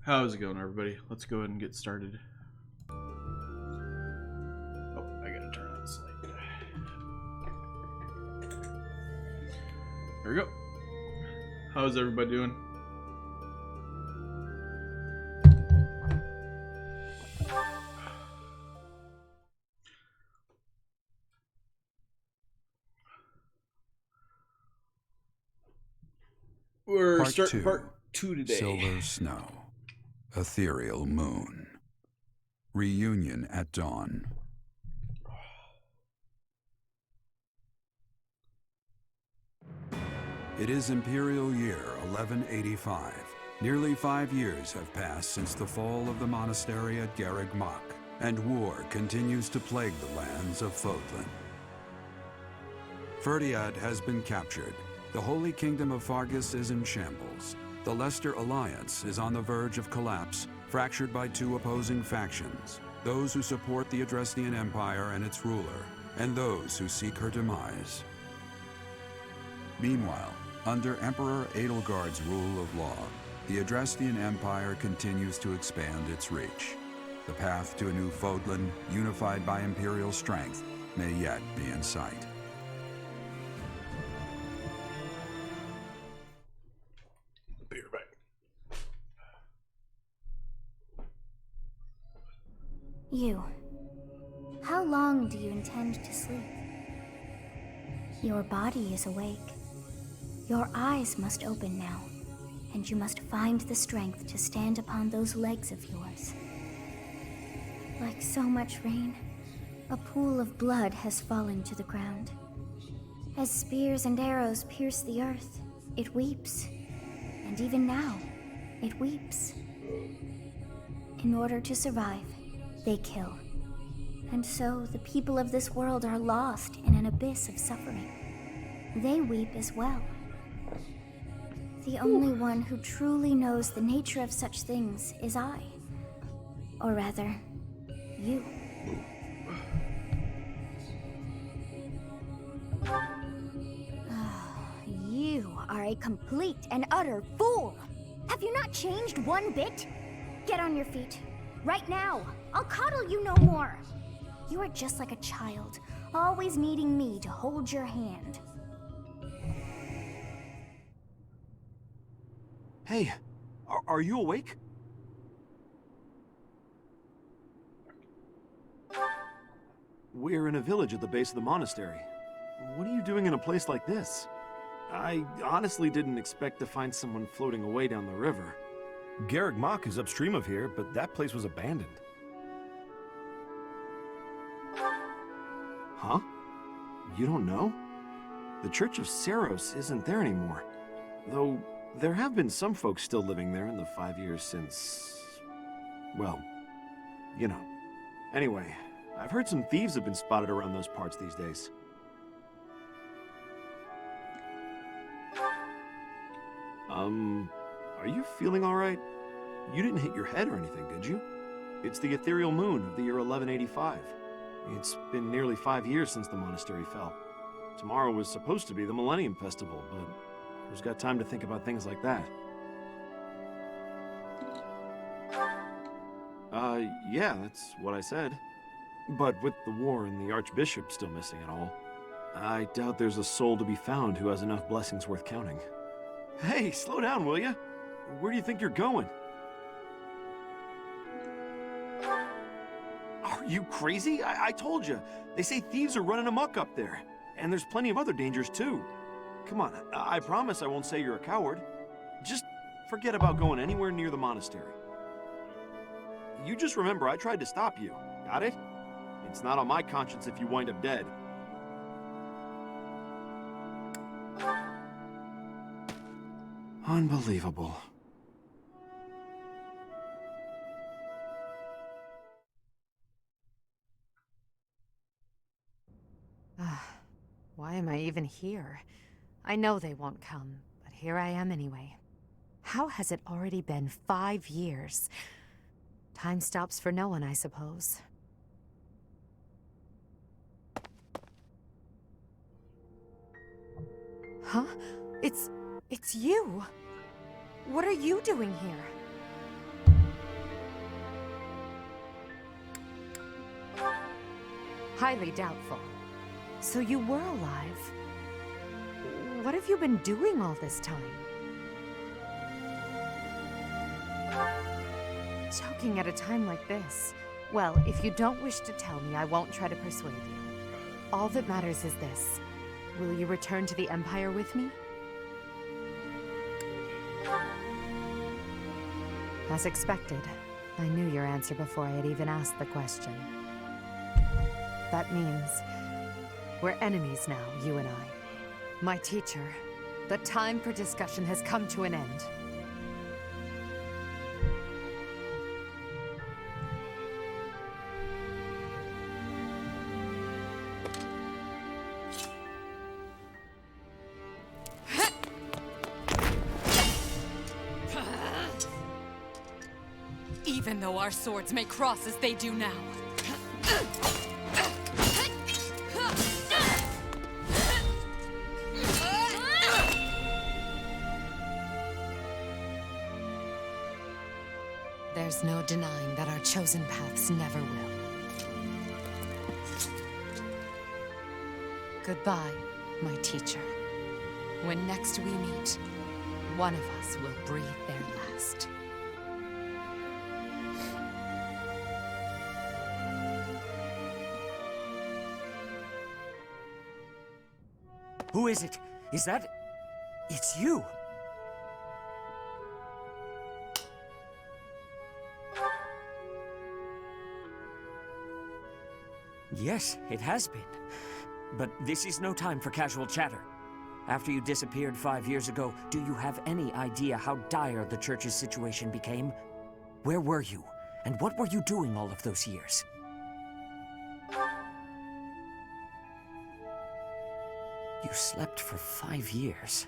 How's it going, everybody? Let's go ahead and get started. Oh, I gotta turn on this light. There we go. How's everybody doing? We're starting part 2 today. Silver snow. Ethereal moon. Reunion at dawn. It is Imperial Year 1185. Nearly 5 years have passed since the fall of the monastery at Garreg Mach, and war continues to plague the lands of Fodlan. Ferdiad has been captured. The Holy Kingdom of Fargus is in shambles. The Leicester Alliance is on the verge of collapse, fractured by 2 opposing factions, those who support the Adrestian Empire and its ruler, and those who seek her demise. Meanwhile, under Emperor Edelgard's rule of law, the Adrestian Empire continues to expand its reach. The path to a new Fodlan, unified by Imperial strength, may yet be in sight. You. How long do you intend to sleep? Your body is awake. Your eyes must open now, and you must find the strength to stand upon those legs of yours. Like so much rain, a pool of blood has fallen to the ground. As spears and arrows pierce the earth, it weeps. And even now, it weeps. In order to survive, they kill. And so the people of this world are lost in an abyss of suffering. They weep as well. The only one who truly knows the nature of such things is I. Or rather, you. You are a complete and utter fool! Have you not changed one bit? Get on your feet. Right now! I'll coddle you no more! You are just like a child, always needing me to hold your hand. Hey, are you awake? We're in a village at the base of the monastery. What are you doing in a place like this? I honestly didn't expect to find someone floating away down the river. Garreg Mach is upstream of here, but that place was abandoned. Huh? You don't know? The Church of Saros isn't there anymore. Though, there have been some folks still living there in the 5 years since... well, you know. Anyway, I've heard some thieves have been spotted around those parts these days. Are you feeling alright? You didn't hit your head or anything, did you? It's the ethereal moon of the year 1185. It's been nearly 5 years since the monastery fell. Tomorrow was supposed to be the Millennium Festival, but who's got time to think about things like that? Yeah, that's what I said. But with the war and the Archbishop still missing and all, I doubt there's a soul to be found who has enough blessings worth counting. Hey, slow down, will ya? Where do you think you're going? Are you crazy? I told you. They say thieves are running amok up there. And there's plenty of other dangers, too. Come on, I promise I won't say you're a coward. Just forget about going anywhere near the monastery. You just remember I tried to stop you. Got it? It's not on my conscience if you wind up dead. Unbelievable. Why am I even here? I know they won't come, but here I am anyway. How has it already been 5 years? Time stops for no one, I suppose. Huh? It's you! What are you doing here? Highly doubtful. So you were alive. What have you been doing all this time? Choking at a time like this. Well, if you don't wish to tell me, I won't try to persuade you. All that matters is this. Will you return to the Empire with me? As expected, I knew your answer before I had even asked the question. That means we're enemies now, you and I. My teacher, the time for discussion has come to an end. Even though our swords may cross as they do now. There's no denying that our chosen paths never will. Goodbye, my teacher. When next we meet, one of us will breathe their last. Who is it? Is that... It's you! Yes, it has been. But this is no time for casual chatter. After you disappeared 5 years ago, do you have any idea how dire the Church's situation became? Where were you? And what were you doing all of those years? You slept for 5 years.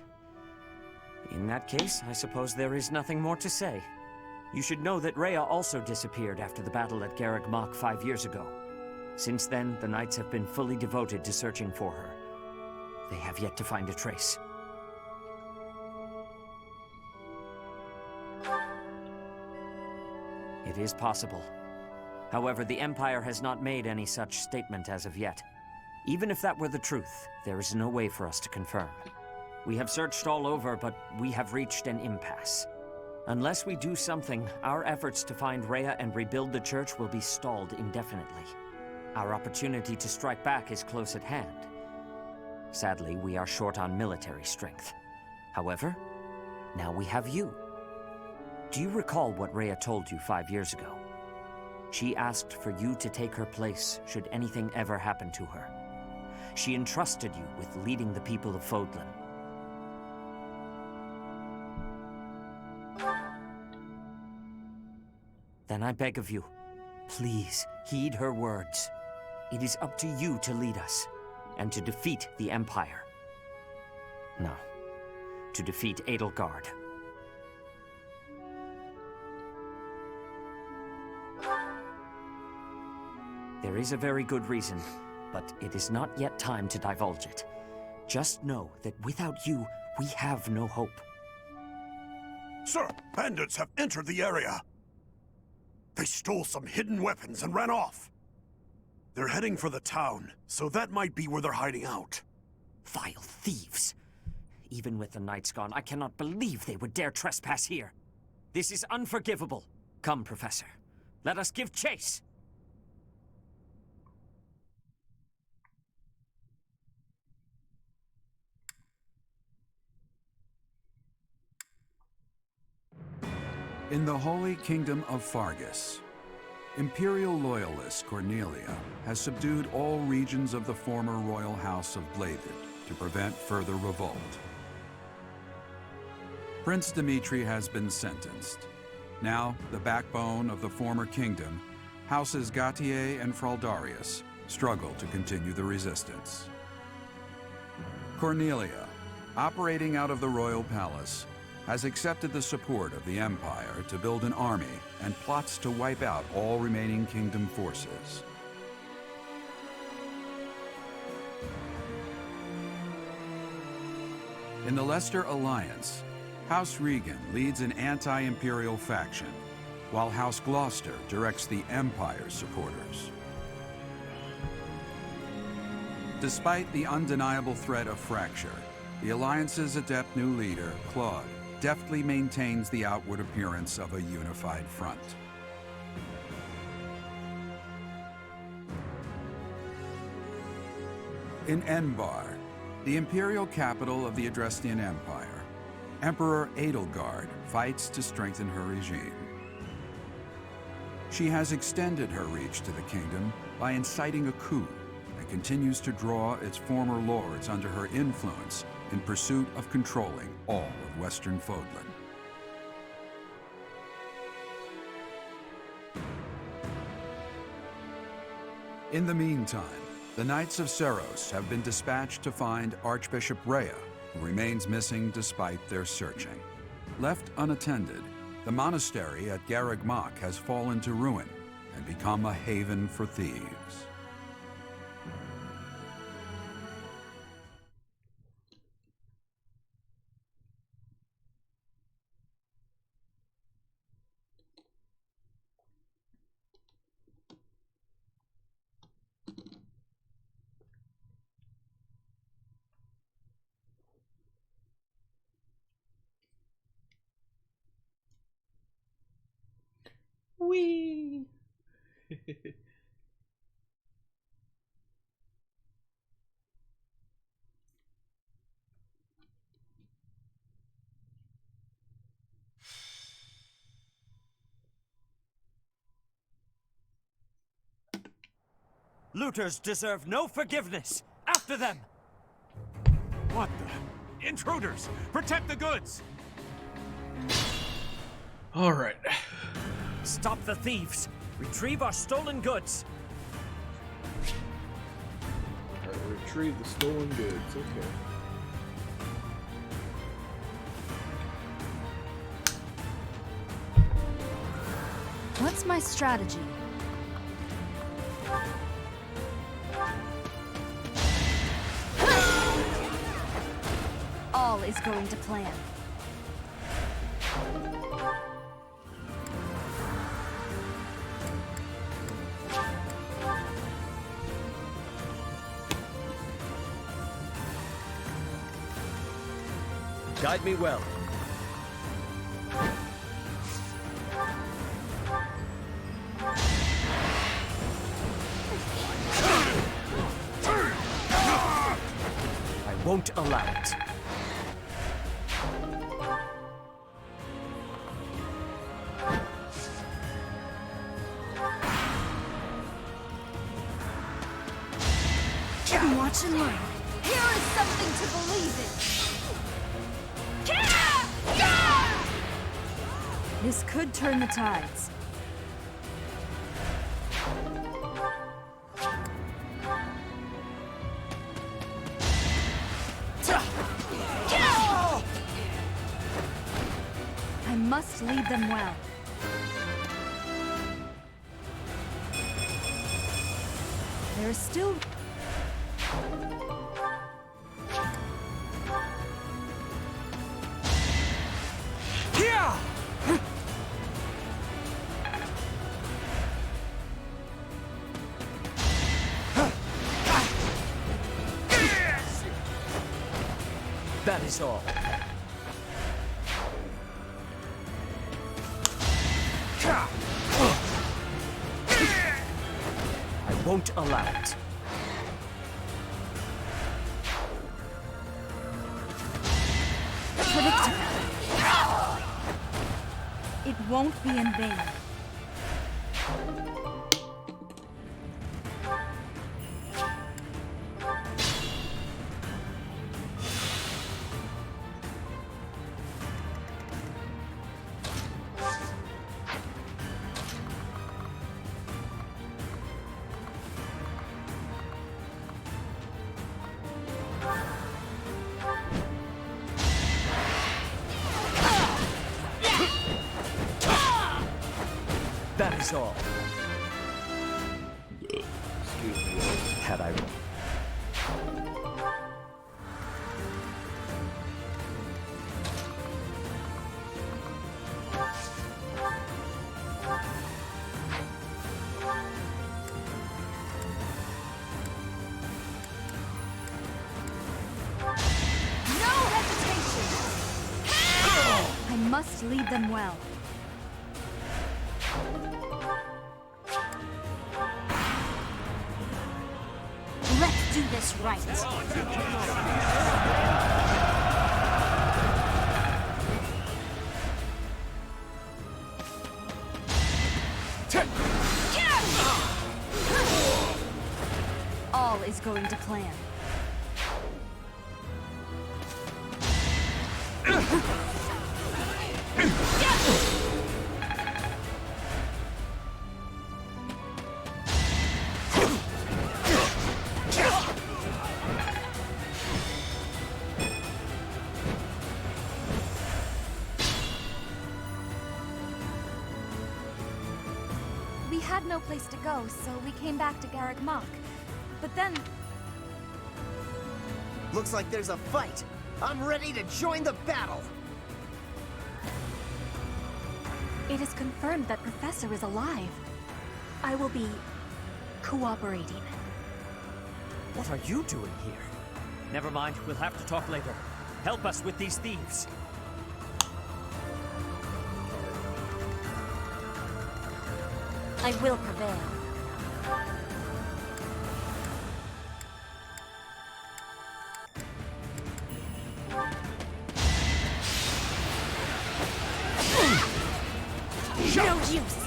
In that case, I suppose there is nothing more to say. You should know that Rhea also disappeared after the battle at Garreg Mach 5 years ago. Since then, the Knights have been fully devoted to searching for her. They have yet to find a trace. It is possible. However, the Empire has not made any such statement as of yet. Even if that were the truth, there is no way for us to confirm. We have searched all over, but we have reached an impasse. Unless we do something, our efforts to find Rhea and rebuild the Church will be stalled indefinitely. Our opportunity to strike back is close at hand. Sadly, we are short on military strength. However, now we have you. Do you recall what Rhea told you 5 years ago? She asked for you to take her place should anything ever happen to her. She entrusted you with leading the people of Fodlan. Then I beg of you, please heed her words. It is up to you to lead us, and to defeat the Empire. No, to defeat Edelgard. There is a very good reason, but it is not yet time to divulge it. Just know that without you, we have no hope. Sir, bandits have entered the area. They stole some hidden weapons and ran off. They're heading for the town, so that might be where they're hiding out. Vile thieves! Even with the Knights gone, I cannot believe they would dare trespass here. This is unforgivable. Come, Professor. Let us give chase! In the Holy Kingdom of Fargus, Imperial loyalist Cornelia has subdued all regions of the former royal house of Bladed to prevent further revolt. Prince Dimitri has been sentenced. Now, the backbone of the former kingdom, Houses Gautier and Fraldarius, struggle to continue the resistance. Cornelia, operating out of the royal palace, has accepted the support of the Empire to build an army and plots to wipe out all remaining kingdom forces. In the Leicester Alliance, House Regan leads an anti-imperial faction, while House Gloucester directs the Empire's supporters. Despite the undeniable threat of fracture, the Alliance's adept new leader, Claude, deftly maintains the outward appearance of a unified front. In Enbar, the imperial capital of the Adrestian Empire, Emperor Edelgard fights to strengthen her regime. She has extended her reach to the kingdom by inciting a coup and continues to draw its former lords under her influence in pursuit of controlling all of Western Fodlan. In the meantime, the Knights of Seros have been dispatched to find Archbishop Rhea, who remains missing despite their searching. Left unattended, the monastery at Garreg Mach has fallen to ruin and become a haven for thieves. Whee! Looters deserve no forgiveness! After them! What the? Intruders! Protect the goods! All right. Stop the thieves! Retrieve our stolen goods! All right, retrieve the stolen goods. Okay. What's my strategy? All is going to plan. Guide me well. I won't allow it. Watch and learn. Here is something to believe in. This could turn the tides. I must lead them well. There is still... That is all. I won't allow it. predictable. It won't be in vain. That is all. Excuse me. Had I... must lead them well. Let's do this right. All is going to plan. We had no place to go, so we came back to Garrick Mach. But then... Looks like there's a fight. I'm ready to join the battle. It is confirmed that Professor is alive. I will be... cooperating. What are you doing here? Never mind, we'll have to talk later. Help us with these thieves. I will prevail. No use!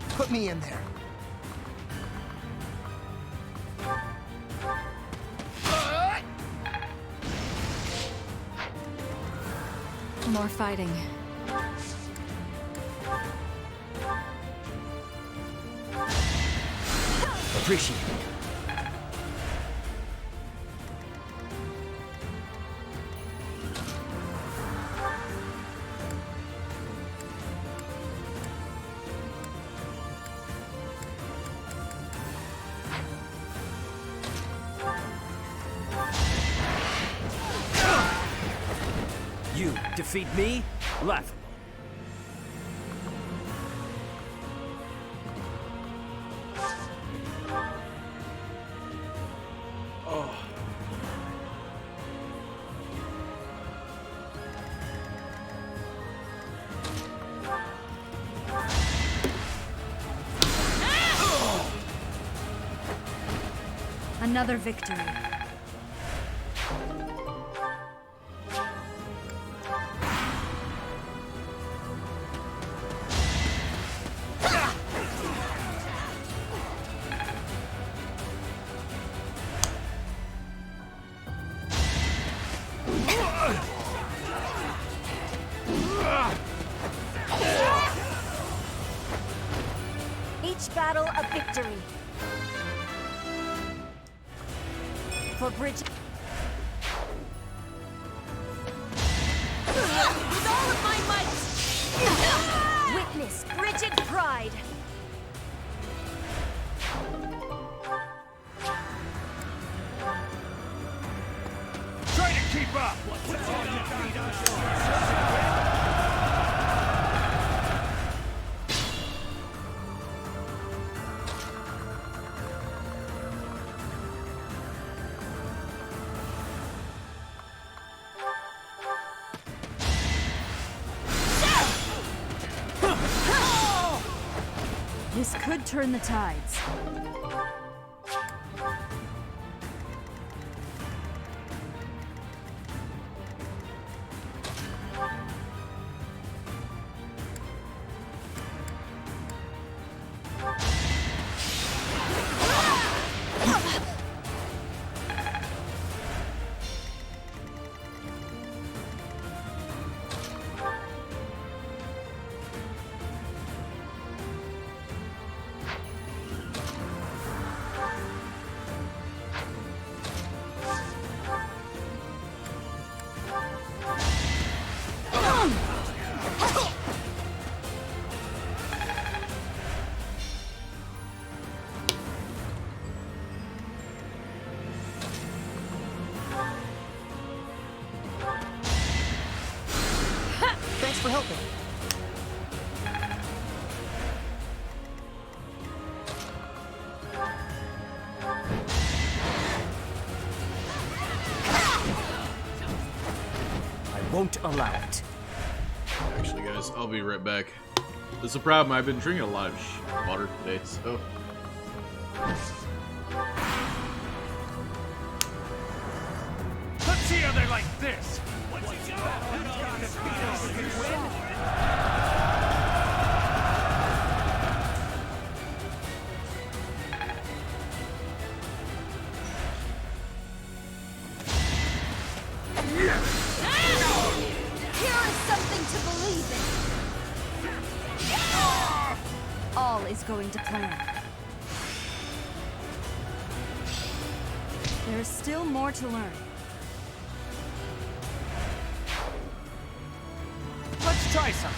Put me in there. More fighting. Appreciate it. You defeat me? Laughable. Another victory. Each battle a victory. For Bridget. With all of my might! Witness Bridget Pride! Try to keep up! This could turn the tides. won't allow it. Actually, guys, I'll be right back. There's a problem. I've been drinking a lot of water today, so. Let's see how they like this. Here is something to believe in. All is going to plan. There is still more to learn. Let's try some.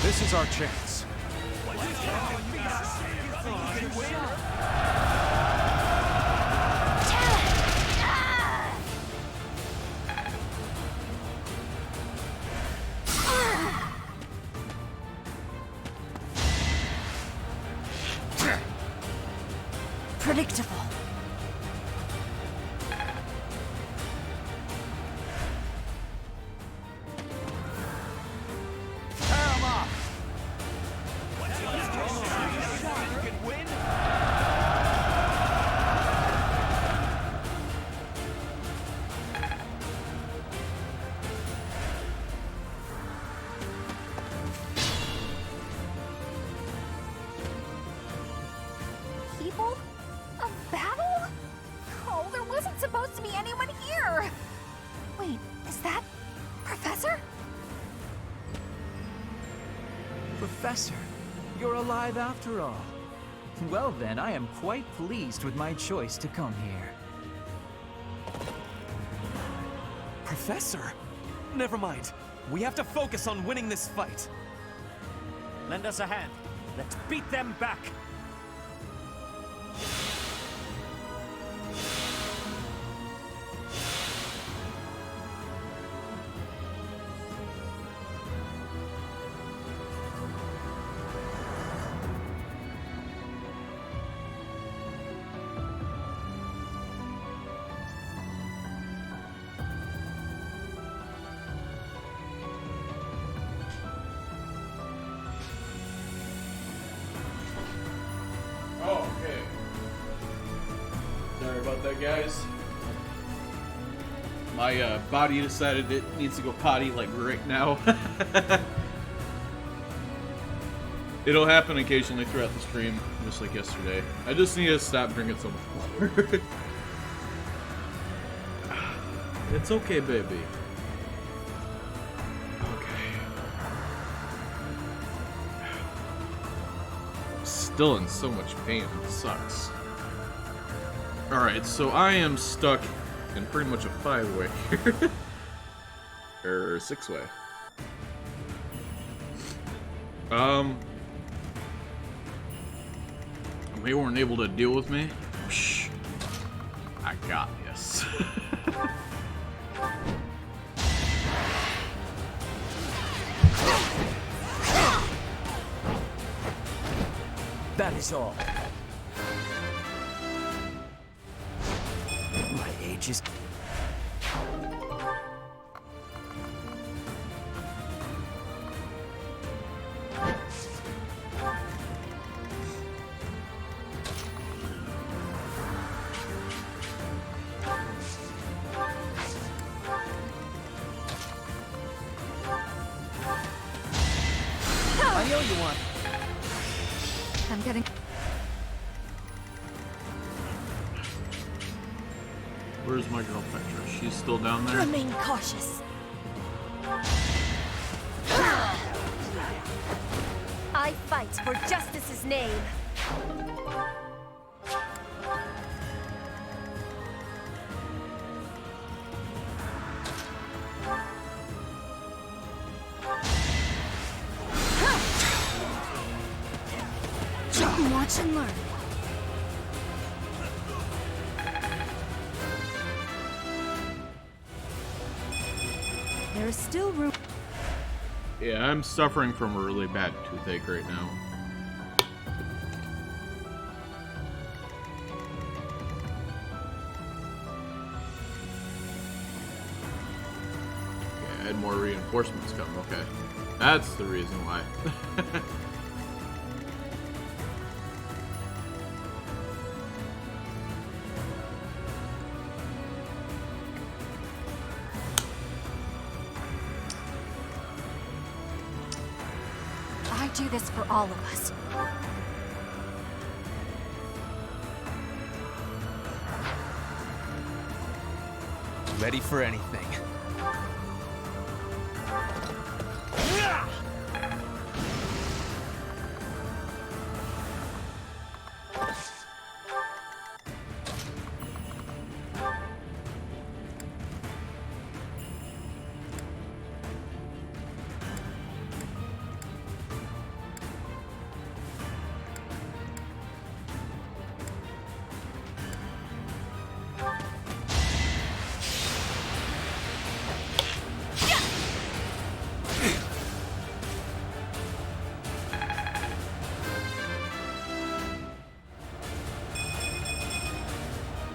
This is our chance. Predictable. People? A battle? Oh, there wasn't supposed to be anyone here! Wait, is that... Professor? Professor, you're alive after all. Well then, I am quite pleased with my choice to come here. Professor? Never mind. We have to focus on winning this fight. Lend us a hand. Let's beat them back. Oh, okay. Sorry about that, guys. My body decided it needs to go potty like right now. It'll happen occasionally throughout the stream, just like yesterday. I just need to stop drinking so much water. It's okay, baby. Still in so much pain, it sucks. Alright, so I am stuck in pretty much a 5-way here. Or 6-way. They weren't able to deal with me. Shh. I got this. That is all. My age is... I owe you one. I'm getting... Where's my girl Petra? She's still down there? Remain cautious. I fight for justice's name. Watch and learn. There is still room. Yeah, I'm suffering from a really bad toothache right now. Okay, I had more reinforcements come. Okay. That's the reason why. I do this for all of us. Ready for anything.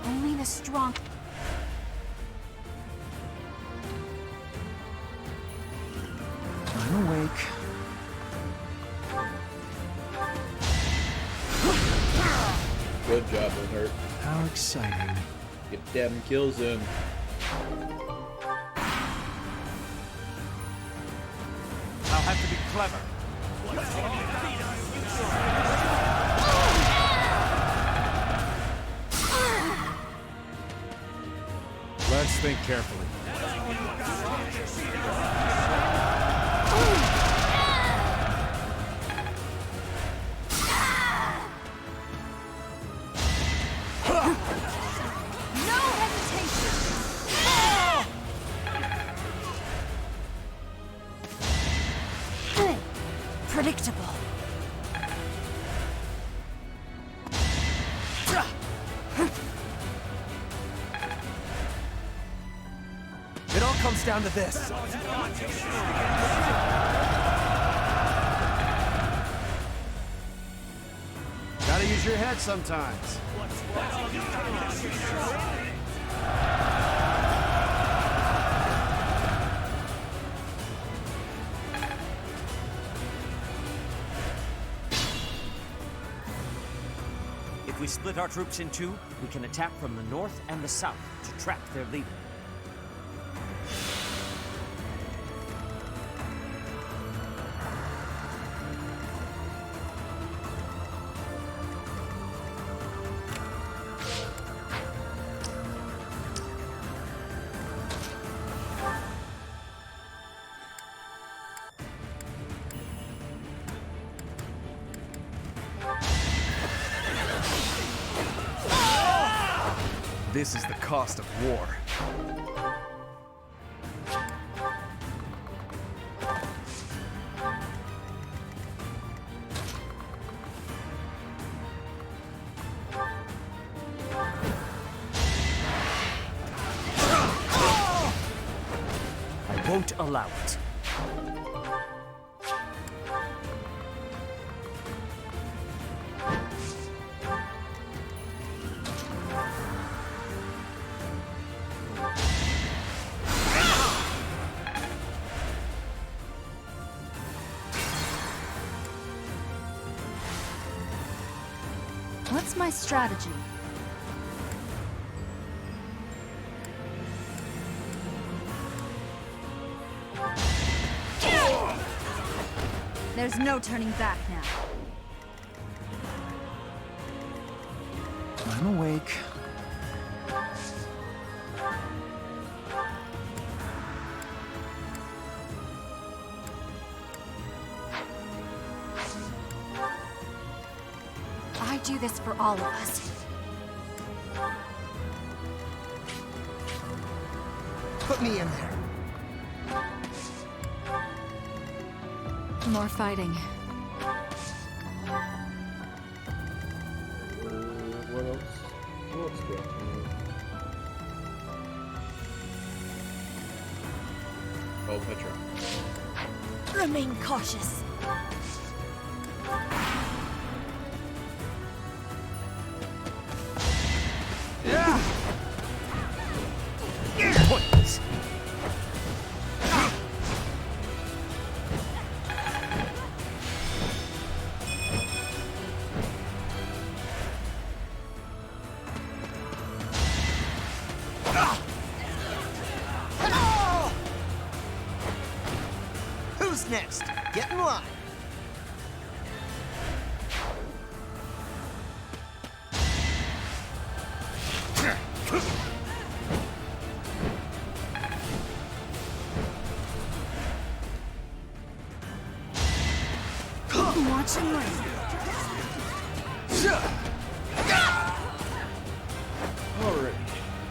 Only the strong. I'm awake. Good job, Hurt. How exciting. Get them kills in. I'll have to be clever. Let's think carefully. No hesitation! Predictable. It all comes down to this. Gotta use your head sometimes. If we split our troops in two, we can attack from the north and the south to trap their leader. This is the cost of war. I won't allow it. What's my strategy? There's no turning back now. I'm awake. I do this for all of us. Put me in there. More fighting. What else? What else do I have? Oh, Petra. Remain cautious. Pointless. Who's next? Get in line. Watch and learn. Alright.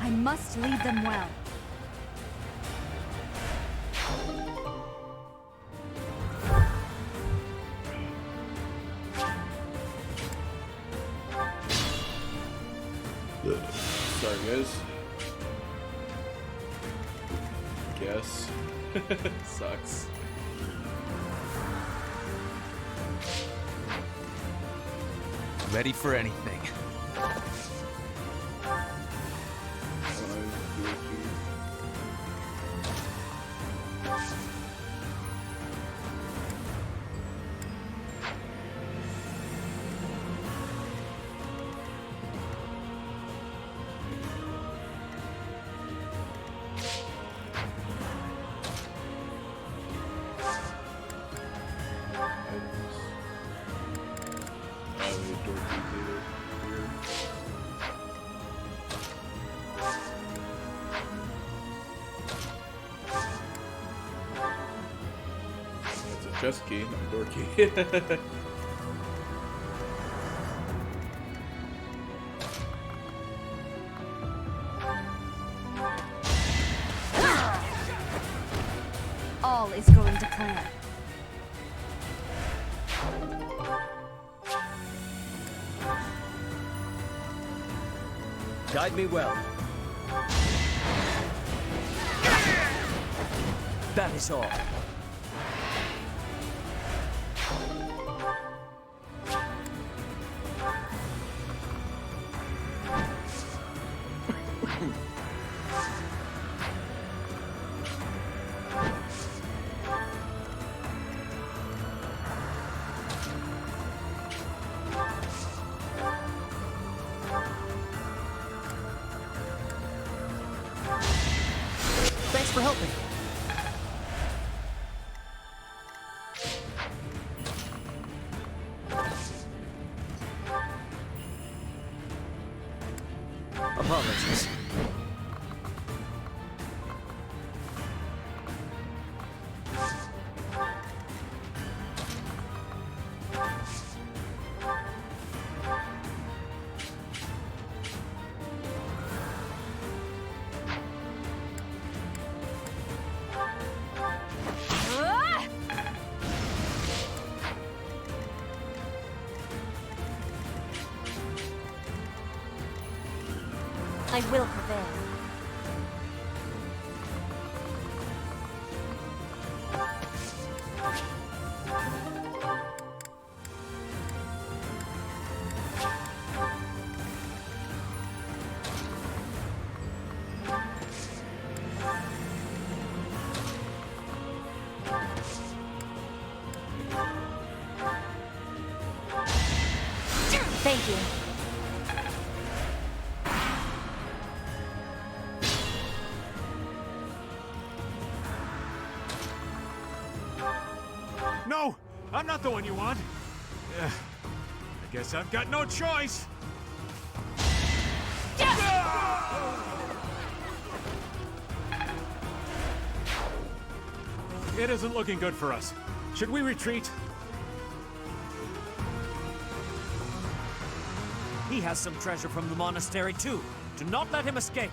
I must lead them well. Sorry, guys. Guess. Sucks. Ready for anything. Chest key, not door key. All is going to plan. Guide me well. That is all. Thanks for helping. Apologies. I will prevail. Thank you. No, I'm not the one you want. I guess I've got no choice. It isn't looking good for us. Should we retreat? He has some treasure from the monastery too. Do not let him escape.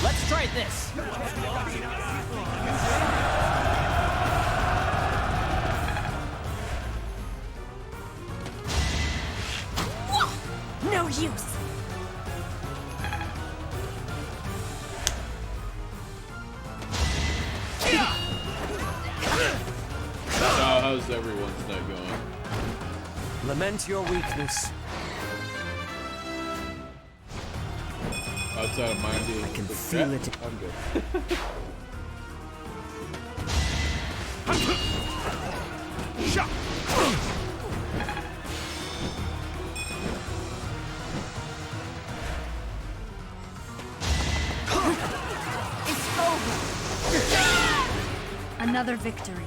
Let's try this. No use. How's everyone's night going? Lament your weakness. Outside of mind, I can feel it. I'm good. It's over. Another victory.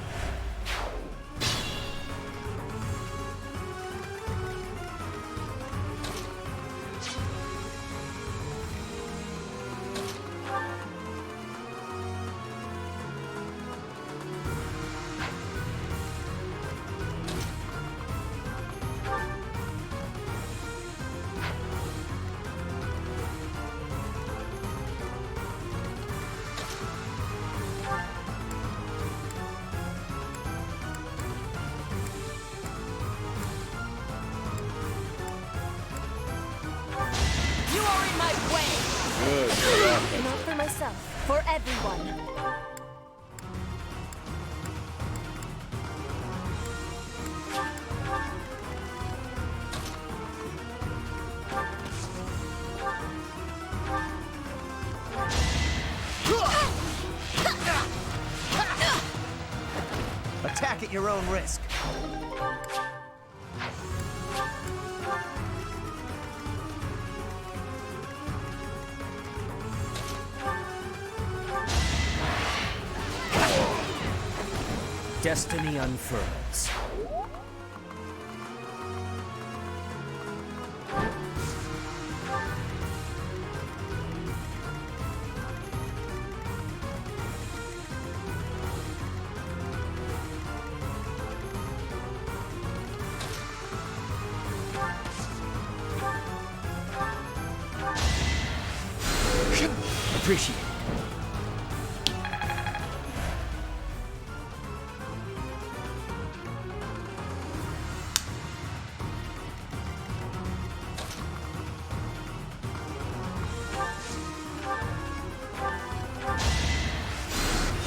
Not for myself, for everyone. Attack at your own risk. Destiny unfurls. Appreciate it.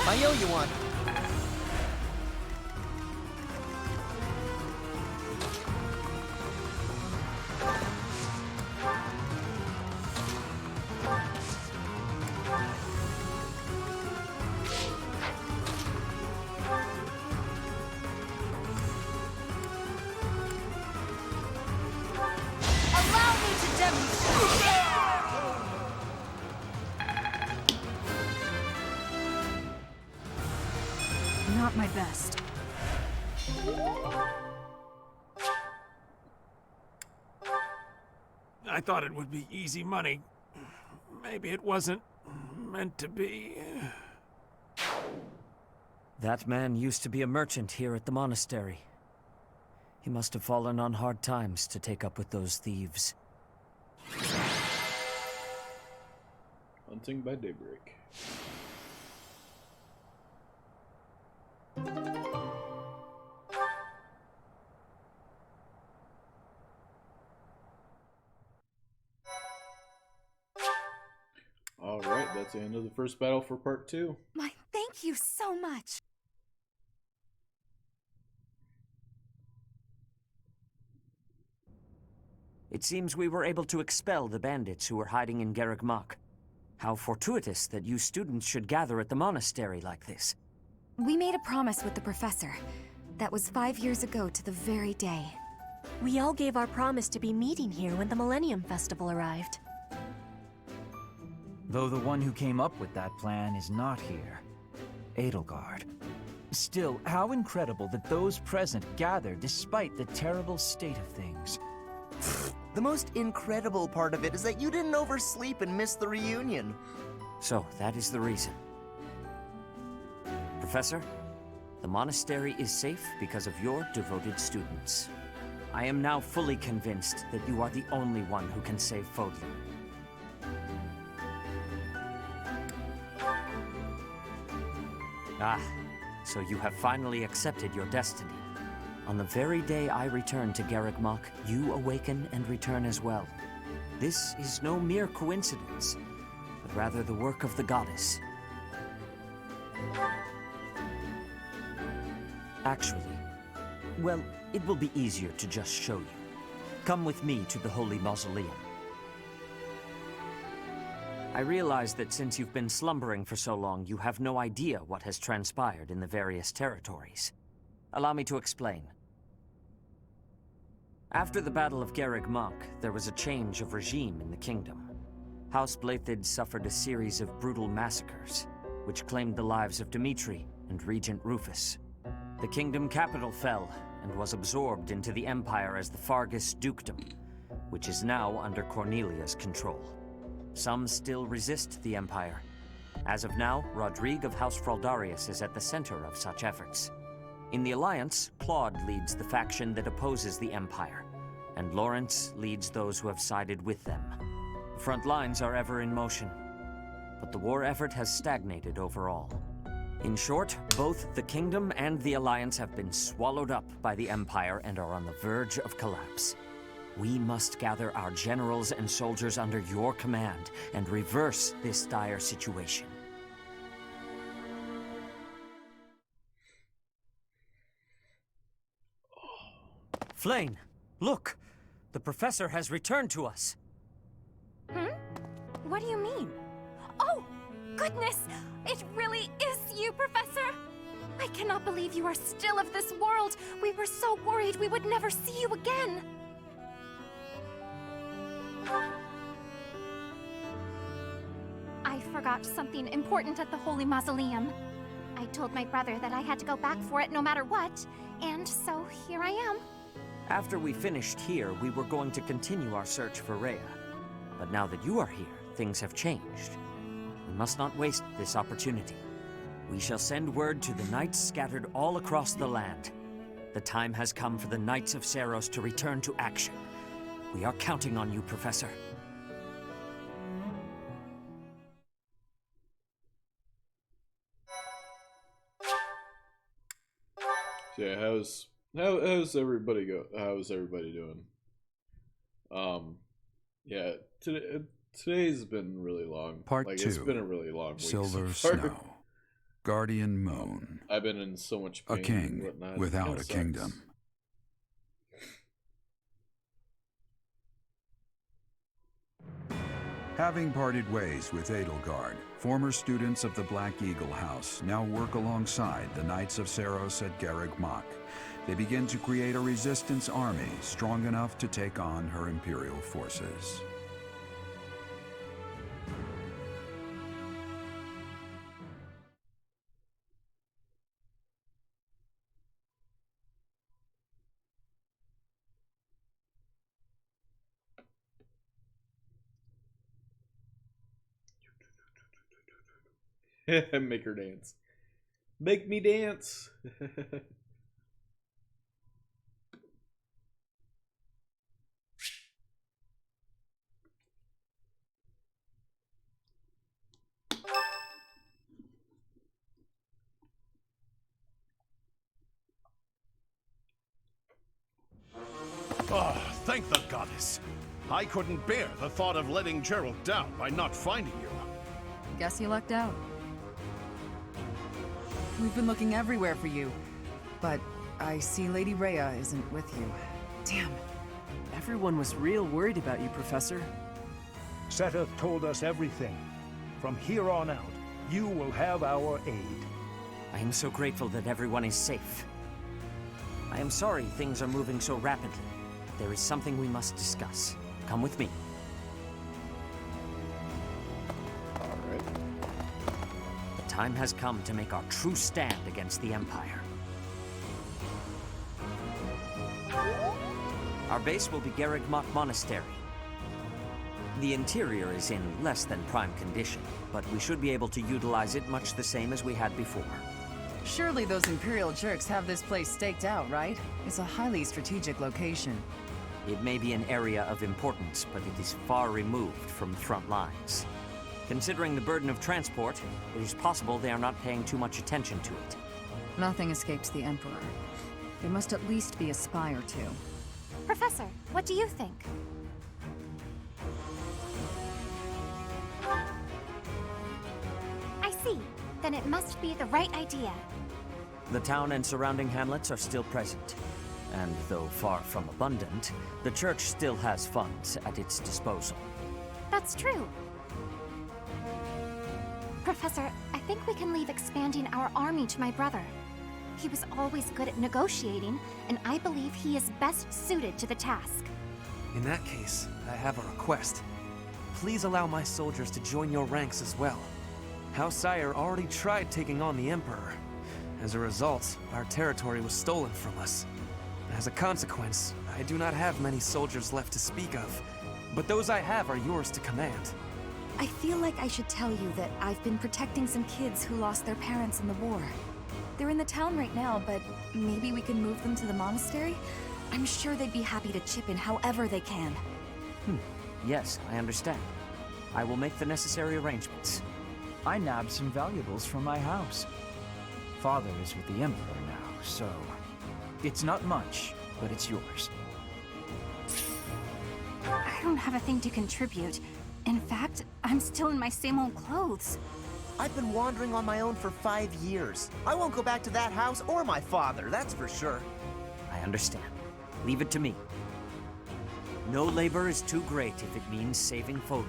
I owe you one. Allow me to demonstrate. Not my best. I thought it would be easy money. Maybe it wasn't meant to be. That man used to be a merchant here at the monastery. He must have fallen on hard times to take up with those thieves. Hunting by daybreak. Alright, that's the end of the first battle for part 2. My, thank you so much. It seems we were able to expel the bandits who were hiding in Garreg Mach. How fortuitous that you students should gather at the monastery like this. We made a promise with the professor. That was 5 years ago to the very day. We all gave our promise to be meeting here when the Millennium Festival arrived. Though the one who came up with that plan is not here. Edelgard. Still, how incredible that those present gathered despite the terrible state of things. The most incredible part of it is that you didn't oversleep and miss the reunion. So, that is the reason. Professor, The monastery is safe because of your devoted students. I am now fully convinced that you are the only one who can save Fodlan. Ah, so you have finally accepted your destiny. On the very day I return to Garreg Mach, you awaken and return as well. This is no mere coincidence, but rather the work of the goddess. Actually, well, it will be easier to just show you. Come with me to the Holy Mausoleum. I realize that since you've been slumbering for so long, you have no idea what has transpired in the various territories. Allow me to explain. After the Battle of Garreg Mach, there was a change of regime in the kingdom. House Blaiddyd suffered a series of brutal massacres, which claimed the lives of Dimitri and Regent Rufus. The kingdom capital fell and was absorbed into the Empire as the Fargus Dukedom, which is now under Cornelia's control. Some still resist the Empire. As of now, Rodrigue of House Fraldarius is at the center of such efforts. In the Alliance, Claude leads the faction that opposes the Empire, and Lawrence leads those who have sided with them. The front lines are ever in motion, but the war effort has stagnated overall. In short, both the Kingdom and the Alliance have been swallowed up by the Empire and are on the verge of collapse. We must gather our generals and soldiers under your command and reverse this dire situation. Flayn, look! The Professor has returned to us. What do you mean? Oh, goodness! It really is you, Professor! I cannot believe you are still of this world! We were so worried we would never see you again! I forgot something important at the Holy Mausoleum. I told my brother that I had to go back for it no matter what, and so here I am. After we finished here, we were going to continue our search for Rhea. But now that you are here, things have changed. We must not waste this opportunity. We shall send word to the knights scattered all across the land. The time has come for the Knights of Seiros to return to action. We are counting on you, Professor. Yeah, how's everybody how's everybody doing? Yeah, today's been really long. Part like, 2. It's been a really long week. Silver so far. Snow. Guardian Moon. I've been in so much pain. A king and whatnot. without a kingdom. Having parted ways with Edelgard, former students of the Black Eagle House now work alongside the Knights of Seiros at Garreg Mach. They begin to create a resistance army strong enough to take on her Imperial forces. Make her dance. Make me dance. Ah, thank the goddess. I couldn't bear the thought of letting Gerald down by not finding you. Guess you lucked out. We've been looking everywhere for you, but I see Lady Rhea isn't with you. Damn. Everyone was real worried about you, Professor. Seteth told us everything. From here on out, you will have our aid. I am so grateful that everyone is safe. I am sorry things are moving so rapidly. There is something we must discuss. Come with me. The time has come to make our true stand against the Empire. Our base will be Garreg Mach Monastery. The interior is in less than prime condition, but we should be able to utilize it much the same as we had before. Surely those Imperial jerks have this place staked out, right? It's a highly strategic location. It may be an area of importance, but it is far removed from the front lines. Considering the burden of transport, it is possible they are not paying too much attention to it. Nothing escapes the Emperor. There must at least be a spy or two. Professor, what do you think? I see. Then it must be the right idea. The town and surrounding hamlets are still present. And though far from abundant, the church still has funds at its disposal. That's true. Professor, I think we can leave expanding our army to my brother. He was always good at negotiating, and I believe he is best suited to the task. In that case, I have a request. Please allow my soldiers to join your ranks as well. House Sire already tried taking on the Emperor. As a result, our territory was stolen from us. As a consequence, I do not have many soldiers left to speak of, but those I have are yours to command. I feel like I should tell you that I've been protecting some kids who lost their parents in the war. They're in the town right now, but maybe we can move them to the monastery? I'm sure they'd be happy to chip in however they can. Yes, I understand. I will make the necessary arrangements. I nabbed some valuables from my house. Father is with the Emperor now, so... It's not much, but it's yours. I don't have a thing to contribute. In fact, I'm still in my same old clothes. I've been wandering on my own for 5 years. I won't go back to that house or my father, that's for sure. I understand. Leave it to me. No labor is too great if it means saving Fodlan.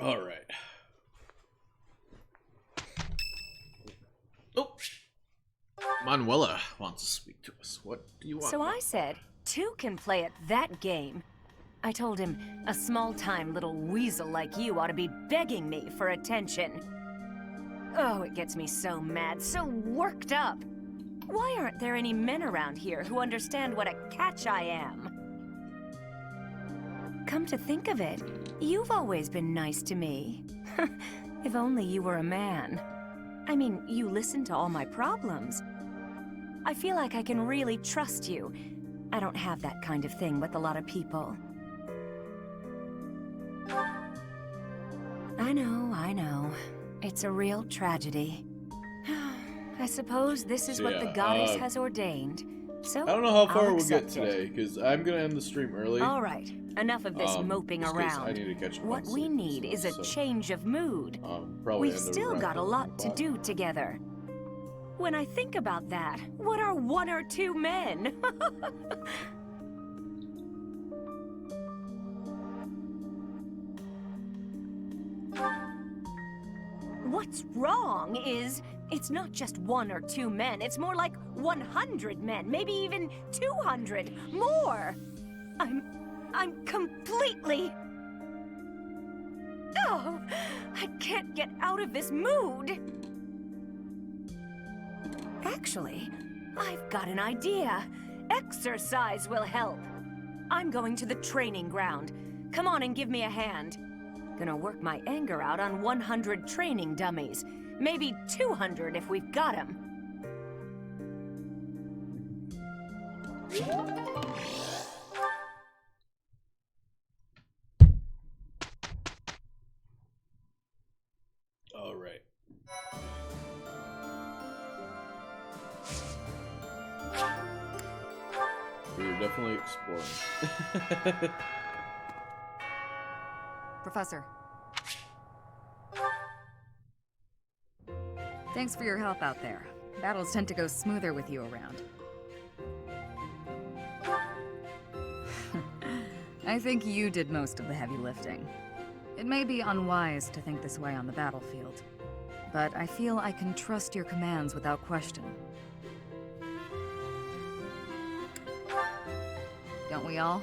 All right. Oh, Manuela wants to speak to us. What do you want? So I said, 2 can play at that game. I told him, a small-time little weasel like you ought to be begging me for attention. Oh, it gets me so mad, so worked up. Why aren't there any men around here who understand what a catch I am? Come to think of it, you've always been nice to me. If only you were a man. I mean, you listen to all my problems. I feel like I can really trust you. I don't have that kind of thing with a lot of people. I know. It's a real tragedy. I suppose this is what the goddess has ordained. So I don't know how far I'll we'll get accept it. today, because I'm going to end the stream early. All right, enough of this moping just 'cause around. I need to catch up What on we sleep need and is a stuff, so, change of mood. probably We've end it still around got a lot to 5. do together. When I think about that, what are 1 or 2 men? What's wrong is, it's not just 1 or 2 men, it's more like 100 men, maybe even 200, more! I'm completely... Oh, I can't get out of this mood! Actually, I've got an idea. Exercise will help. I'm going to the training ground. Come on and give me a hand. Gonna work my anger out on 100 training dummies. Maybe 200 if we've got 'em. All right. We're definitely exploring. Professor. Thanks for your help out there. Battles tend to go smoother with you around. I think you did most of the heavy lifting. It may be unwise to think this way on the battlefield, but I feel I can trust your commands without question. Don't we all?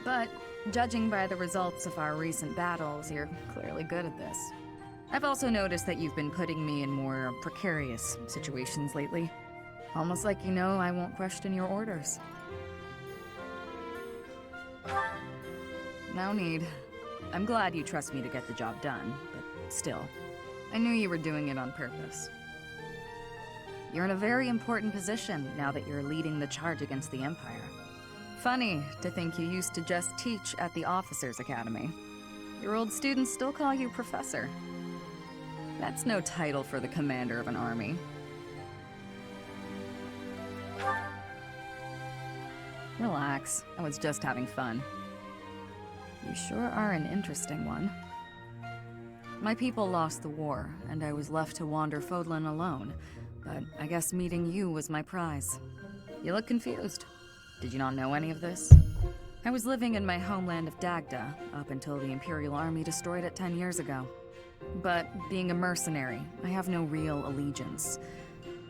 But, judging by the results of our recent battles, you're clearly good at this. I've also noticed that you've been putting me in more precarious situations lately. Almost like you know I won't question your orders. No need. I'm glad you trust me to get the job done, but still, I knew you were doing it on purpose. You're in a very important position now that you're leading the charge against the Empire. Funny to think you used to just teach at the Officers' Academy. Your old students still call you Professor. That's no title for the commander of an army. Relax, I was just having fun. You sure are an interesting one. My people lost the war, and I was left to wander Fodlan alone, but I guess meeting you was my prize. You look confused. Did you not know any of this? I was living in my homeland of Dagda, up until the Imperial Army destroyed it 10 years ago. But being a mercenary, I have no real allegiance.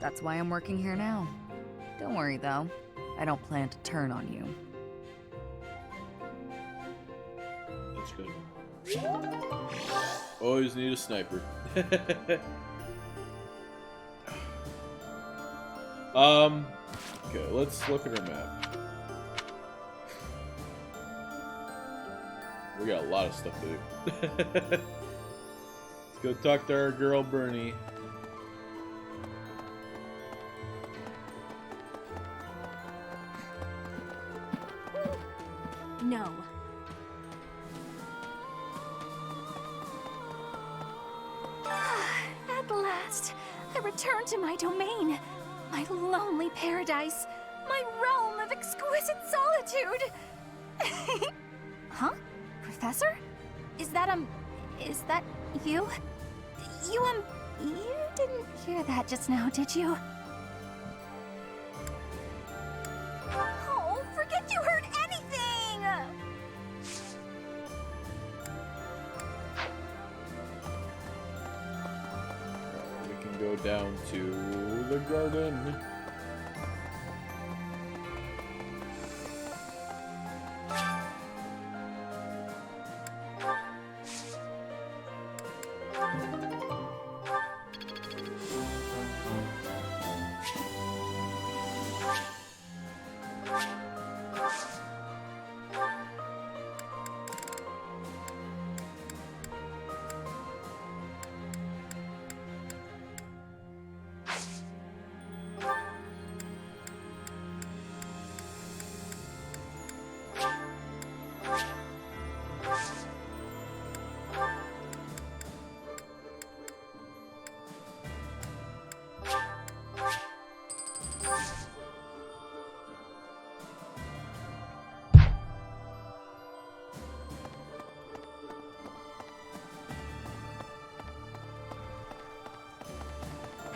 That's why I'm working here now. Don't worry though, I don't plan to turn on you. That's good. Always need a sniper. Okay, let's look at our map. We got a lot of stuff to do. Let's go talk to our girl Bernie. No. At last, I return to my domain, my lonely paradise, my realm of exquisite solitude. Huh? Professor? Is that you? You didn't hear that just now, did you? Oh, forget you heard anything! We can go down to the garden.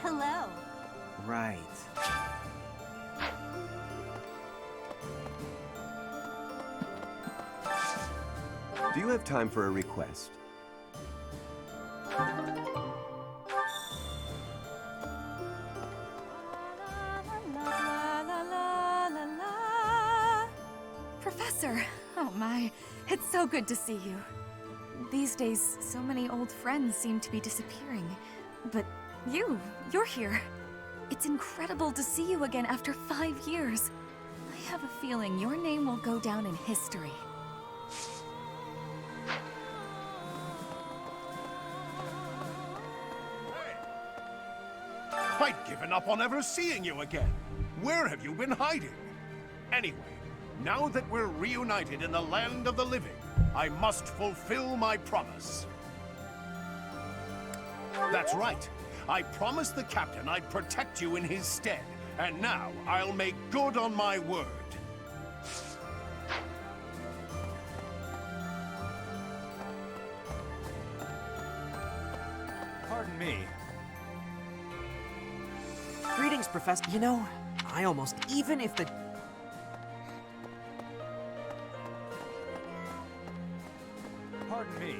Hello. Right. Do you have time for a request? Professor! Oh my, it's so good to see you. These days, so many old friends seem to be disappearing. But you're here. It's incredible to see you again after 5 years. I have a feeling your name will go down in history. I'd given up on ever seeing you again. Where have you been hiding? Anyway, now that we're reunited in the land of the living, I must fulfill my promise. That's right. I promised the captain I'd protect you in his stead, and now I'll make good on my word. Pardon me. Greetings, Professor. You know, I almost, even if the... Pardon me.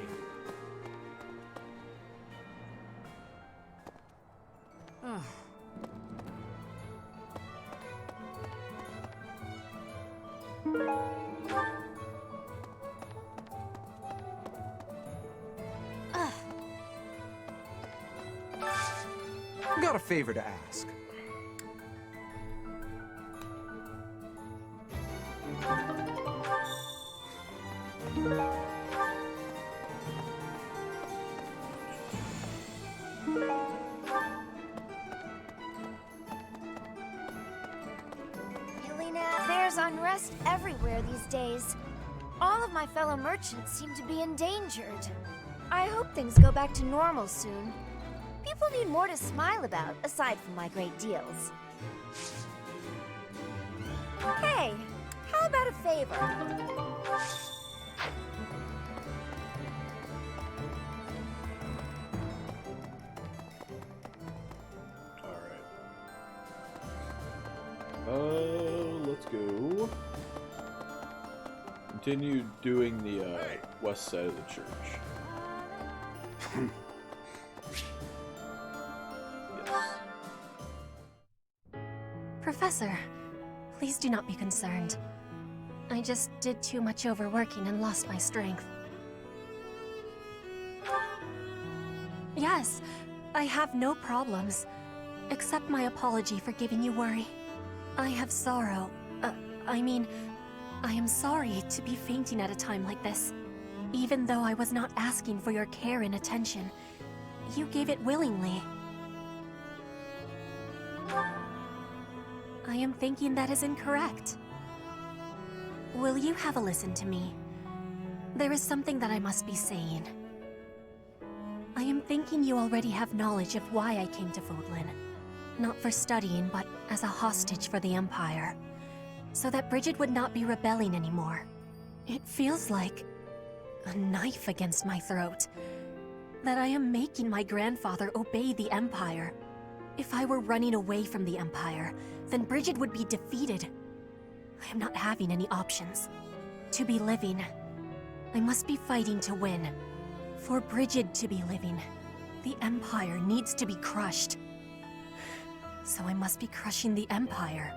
Got a favor to ask. There's unrest everywhere these days. All of my fellow merchants seem to be endangered. I hope things go back to normal soon. People need more to smile about, aside from my great deals. Hey, how about a favor? Let's go. Continue doing the west side of the church. Yes. Professor, please do not be concerned. I just did too much overworking and lost my strength. Yes, I have no problems. Accept my apology for giving you worry. I have sorrow. I am sorry to be fainting at a time like this. Even though I was not asking for your care and attention, you gave it willingly. I am thinking that is incorrect. Will you have a listen to me? There is something that I must be saying. I am thinking you already have knowledge of why I came to Fodlan. Not for studying, but as a hostage for the Empire. So that Bridget would not be rebelling anymore. It feels like a knife against my throat. That I am making my grandfather obey the Empire. If I were running away from the Empire, then Bridget would be defeated. I am not having any options. To be living, I must be fighting to win. For Bridget to be living, the Empire needs to be crushed. So I must be crushing the Empire.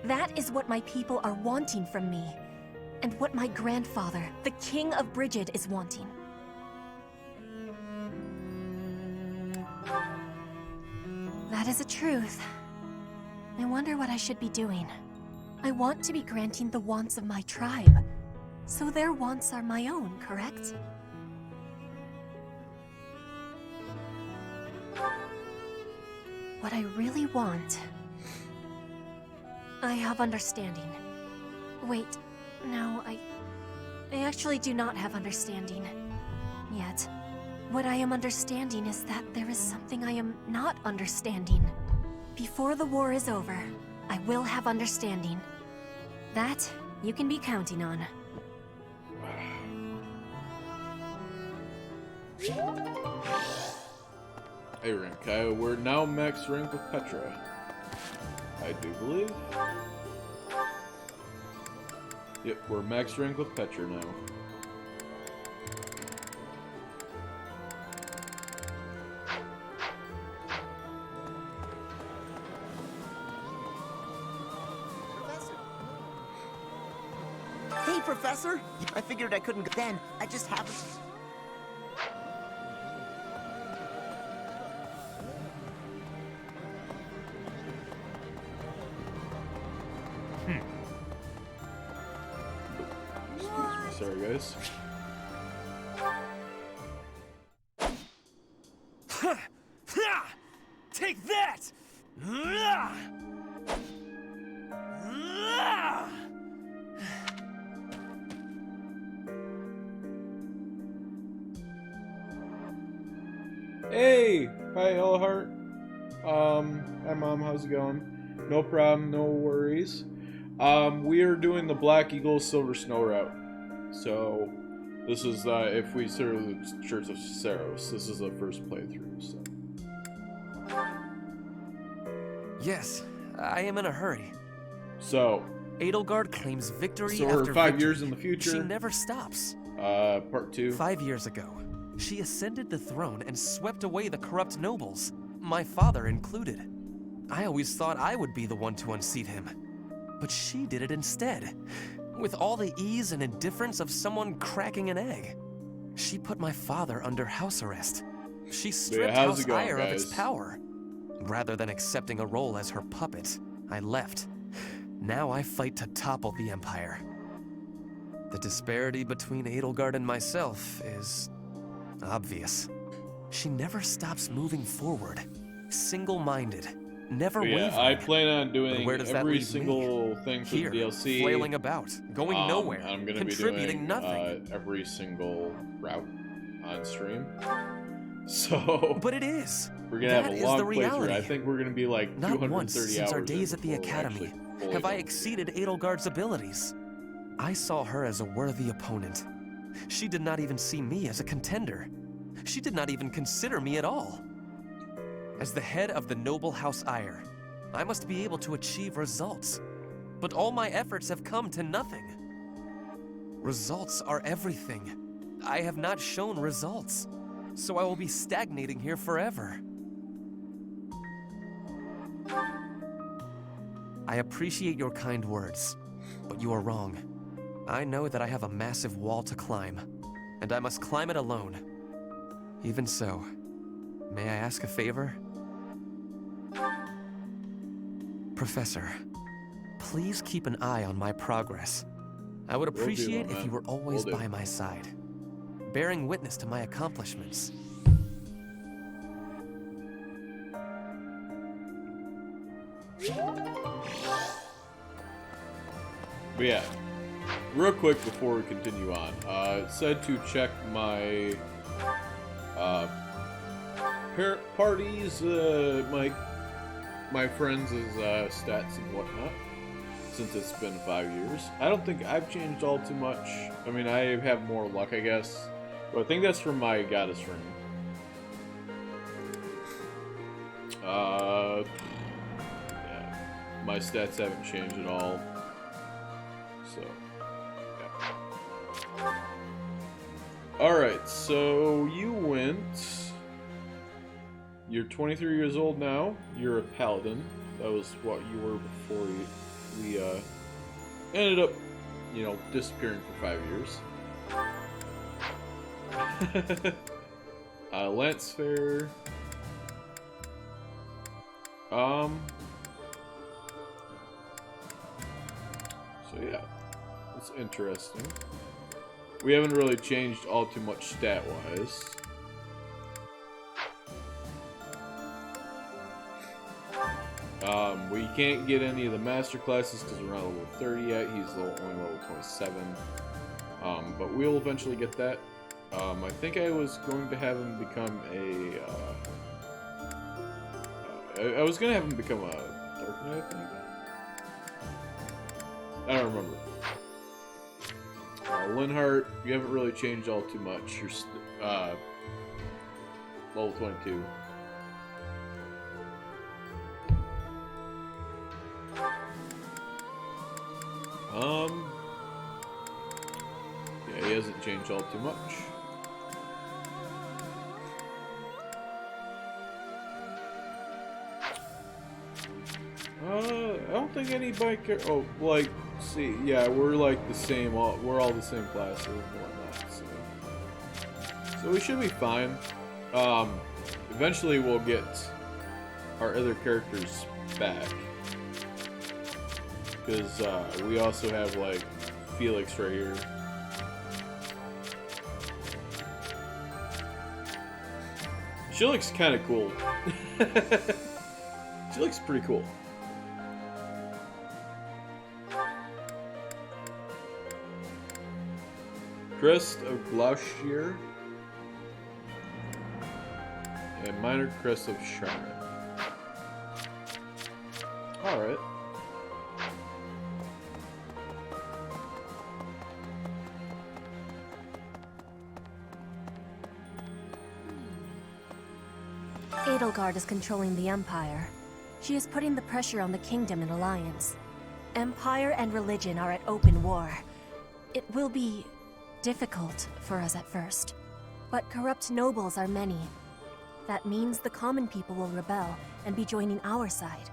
That is what my people are wanting from me. And what my grandfather, the King of Bridget, is wanting. That is a truth. I wonder what I should be doing. I want to be granting the wants of my tribe. So their wants are my own, correct? What I really want... I have understanding. Wait, no, I actually do not have understanding. Yet. What I am understanding is that there is something I am not understanding. Before the war is over, I will have understanding. That you can be counting on. Hey rank, we're now max rank with Petra. I do believe. Yep, we're max rank with Petra now. Hey, Professor! I figured I couldn't go then. I just happened... Sorry, guys. Take that! Hey! Hi, Earlhart. Hi, Mom. How's it going? No problem. No worries. We are doing the Black Eagle Silver Snow route. So, this is, if we serve the Church of Saros, this is the first playthrough, so. Yes, I am in a hurry. So. Edelgard claims victory So after we're 5 victory. years in the future. She never stops. Part 2. 5 years ago, she ascended the throne and swept away the corrupt nobles, my father included. I always thought I would be the one to unseat him. But she did it instead, with all the ease and indifference of someone cracking an egg. She put my father under house arrest. She stripped House Ire of its power. Rather than accepting a role as her puppet, I left. Now I fight to topple the Empire. The disparity between Edelgard and myself is obvious. She never stops moving forward, single-minded, never But yeah, wavering. I plan on But doing where does that every leave single me? thing for Here, the DLC. flailing about, going nowhere, I'm gonna be contributing doing nothing. every single route on stream. So, but it is. We're gonna have a long the playthrough. reality. I think we're gonna be like Not 230 once since hours our days in at the before we're academy actually fully have I done. exceeded Edelgard's abilities. I saw her as a worthy opponent. She did not even see me as a contender. She did not even consider me at all. As the head of the noble House Ire, I must be able to achieve results. But all my efforts have come to nothing. Results are everything. I have not shown results, so I will be stagnating here forever. I appreciate your kind words, but you are wrong. I know that I have a massive wall to climb, and I must climb it alone. Even so, may I ask a favor? Professor, please keep an eye on my progress. I would appreciate if you were always by my side, bearing witness to my accomplishments. But yeah, real quick before we continue on, it said to check my parties, my friends' stats and whatnot, since it's been 5 years. I don't think I've changed all too much. I mean, I have more luck, I guess, but I think that's from my goddess ring. Yeah, my stats haven't changed at all. So, yeah. Alright, so you went... You're 23 years old now. You're a paladin. That was what you were before we ended up, you know, disappearing for 5 years. Lance Fair. So yeah, it's interesting. We haven't really changed all too much stat-wise. We can't get any of the master classes because we're not level 30 yet. He's only level 27. But we'll eventually get that. I think I was going to have him become I was going to have him become a Dark Knight, I think. I don't remember. Linhart, you haven't really changed all too much. You're level 22. Yeah, he hasn't changed all too much. I don't think anybody care. Oh, like, see, yeah, we're like the same. We're all the same classes and whatnot. So we should be fine. Eventually we'll get our other characters back, because we also have like Felix right here. She looks kind of cool. She looks pretty cool. Crest of Gloucester and Minor Crest of Charmin. Alright. Edelgard is controlling the Empire. She is putting the pressure on the Kingdom in alliance. Empire and religion are at open war. It will be difficult for us at first, but corrupt nobles are many. That means the common people will rebel and be joining our side.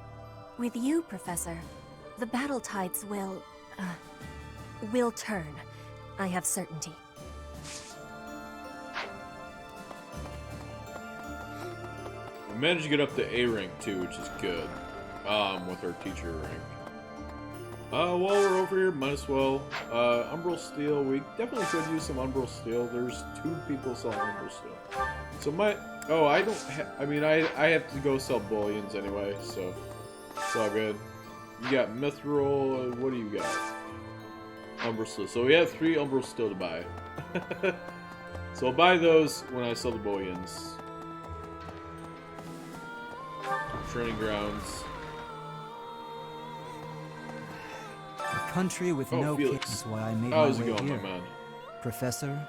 With you, Professor, the battle tides will turn. I have certainty. We managed to get up to A rank too, which is good. With our teacher rank. While we're over here, might as well. Umbral Steel. We definitely could use some Umbral Steel. There's 2 people selling Umbral Steel. So Oh, I don't. I mean, I have to go sell bullions anyway, so it's all good. You got Mithril. What do you got? Umbral Steel. So we have 3 Umbral Steel to buy. So I'll buy those when I sell the bullions. Training grounds. A country with no Felix. king is why I made How's my it way going, here. my man? Professor,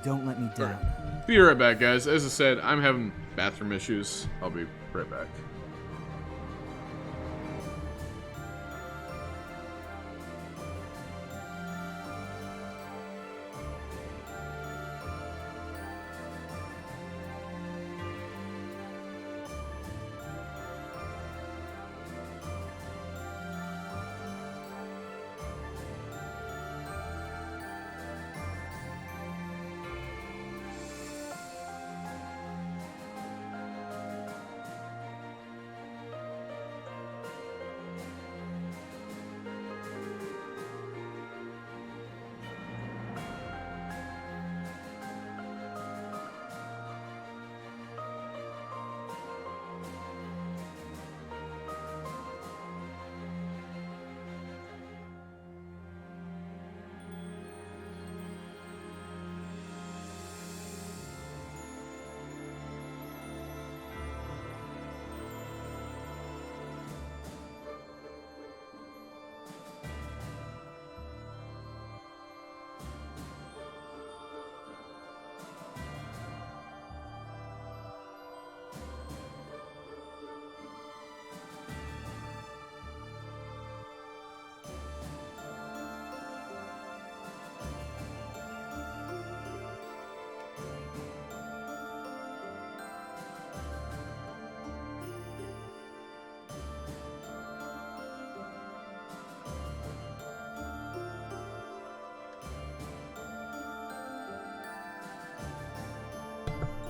don't let me down. Be right back, guys. As I said, I'm having bathroom issues. I'll be right back.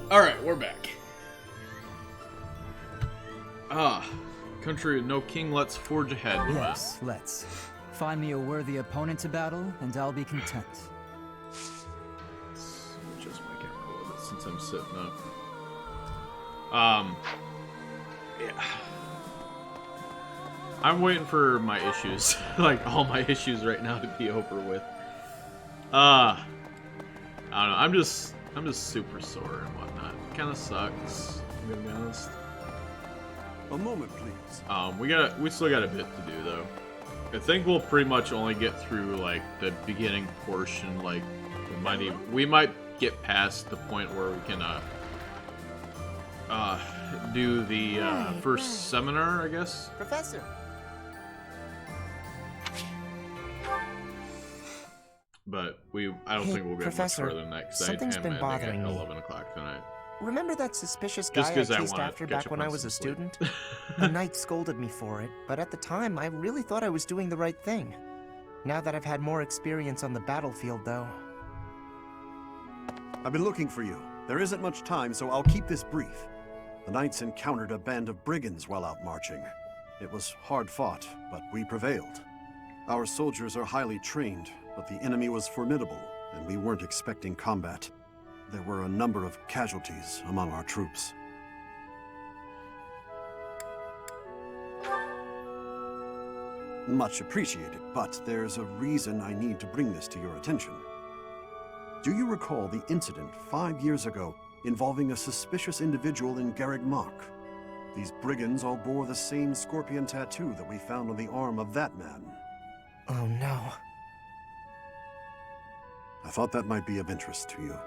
Alright, we're back. Country with no king, let's forge ahead. Yes, let's. Find me a worthy opponent to battle, and I'll be content. Adjust my camera a little bit since I'm sitting up. Yeah. I'm waiting for my issues, like all my issues right now, to be over with. I don't know. I'm just super sore and whatnot. It kind of sucks. I'm gonna be honest. A moment, please. We still got a bit to do though. I think we'll pretty much only get through like the beginning portion. Like we might get past the point where we can do the first seminar, I guess. Professor. But I don't think we'll get Professor, much further than that because something's been bothering me. 11 o'clock tonight. Remember that suspicious Just guy I 'cause I chased wanna after catch back up when on I was some a sleep. student? The knight scolded me for it, but at the time I really thought I was doing the right thing. Now that I've had more experience on the battlefield, though. I've been looking for you. There isn't much time, so I'll keep this brief. The knights encountered a band of brigands while out marching. It was hard fought, but we prevailed. Our soldiers are highly trained, but the enemy was formidable, and we weren't expecting combat. There were a number of casualties among our troops. Much appreciated, but there's a reason I need to bring this to your attention. Do you recall the incident 5 years ago involving a suspicious individual in Garreg Mach? These brigands all bore the same scorpion tattoo that we found on the arm of that man. Oh no. I thought that might be of interest to you.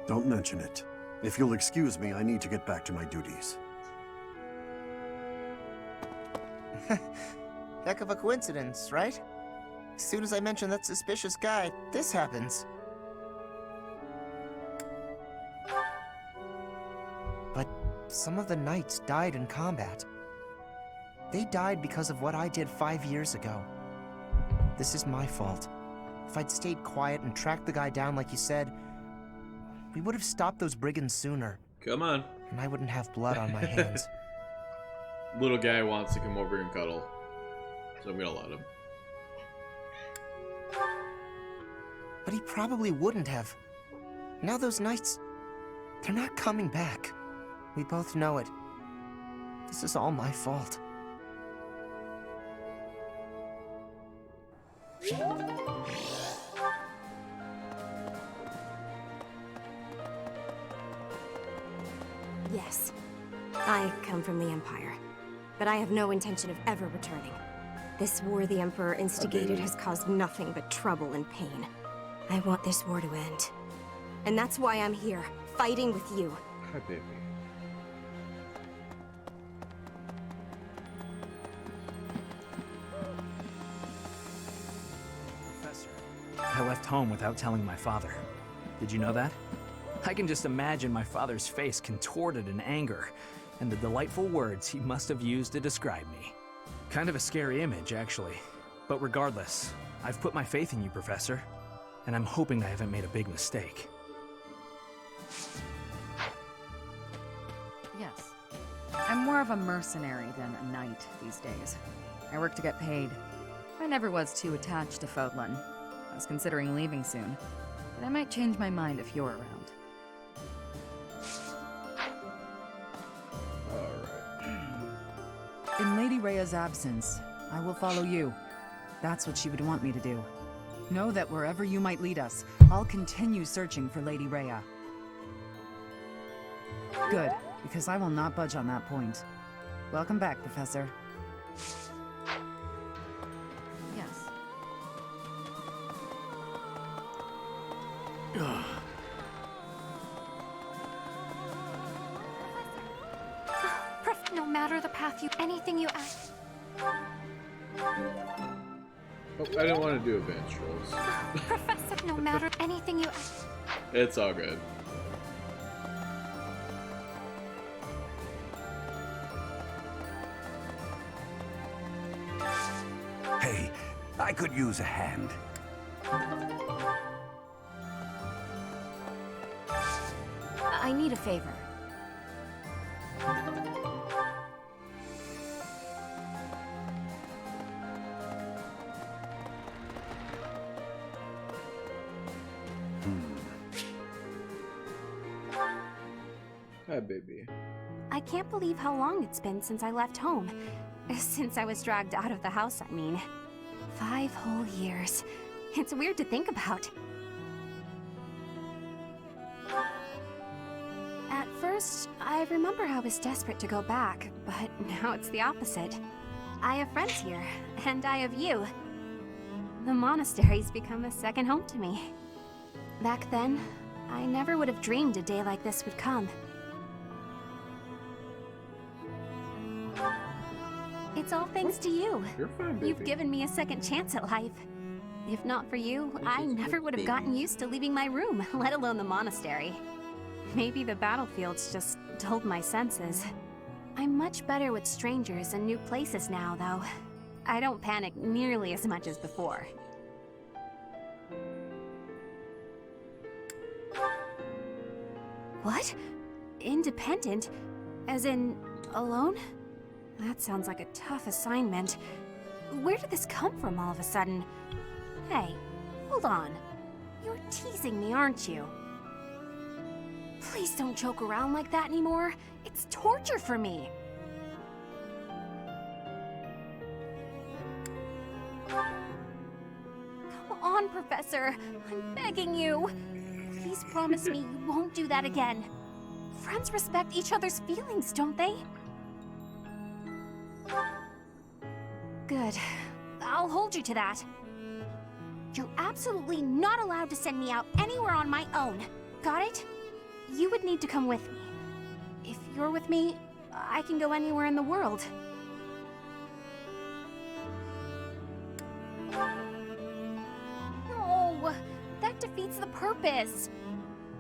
Don't mention it. If you'll excuse me, I need to get back to my duties. Heck of a coincidence, right? As soon as I mention that suspicious guy, this happens. But some of the knights died in combat. They died because of what I did 5 years ago. This is my fault. If I'd stayed quiet and tracked the guy down like you said, we would have stopped those brigands sooner. Come on. And I wouldn't have blood on my hands. Little guy wants to come over and cuddle, so I'm gonna let him. But he probably wouldn't have. Now those knights, they're not coming back. We both know it. This is all my fault. Yes, I come from the Empire, but I have no intention of ever returning. This war the Emperor instigated has caused nothing but trouble and pain. I want this war to end. And that's why I'm here, fighting with you. Hi, baby. Professor, I left home without telling my father. Did you know that? I can just imagine my father's face contorted in anger, and the delightful words he must have used to describe me. Kind of a scary image, actually. But regardless, I've put my faith in you, Professor, and I'm hoping I haven't made a big mistake. Yes. I'm more of a mercenary than a knight these days. I work to get paid. I never was too attached to Fodlan. I was considering leaving soon, but I might change my mind if you're around. In Lady Rhea's absence, I will follow you. That's what she would want me to do. Know that wherever you might lead us, I'll continue searching for Lady Rhea. Good, because I will not budge on that point. Welcome back, Professor. Yes. No matter the path you... anything you ask. Oh, I didn't want to do advanced rolls. Professor, no matter anything you ask. It's all good. Hey, I could use a hand. I need a favor. Hi, baby. I can't believe how long it's been since I left home. Since I was dragged out of the house, I mean. 5 whole years. It's weird to think about. At first, I remember I was desperate to go back, but now it's the opposite. I have friends here, and I have you. The monastery's become a second home to me. Back then, I never would have dreamed a day like this would come. It's all thanks to you. You're fine, baby. You've given me a second chance at life. If not for you, I never would have gotten used to leaving my room, let alone the monastery. Maybe the battlefields just dulled my senses. I'm much better with strangers and new places now, though. I don't panic nearly as much as before. What? Independent? As in, alone? That sounds like a tough assignment. Where did this come from all of a sudden? Hey, hold on. You're teasing me, aren't you? Please don't joke around like that anymore. It's torture for me. Come on, Professor. I'm begging you. Please promise me you won't do that again. Friends respect each other's feelings, don't they? Good. I'll hold you to that. You're absolutely not allowed to send me out anywhere on my own. Got it? You would need to come with me. If you're with me, I can go anywhere in the world. No, that defeats the purpose.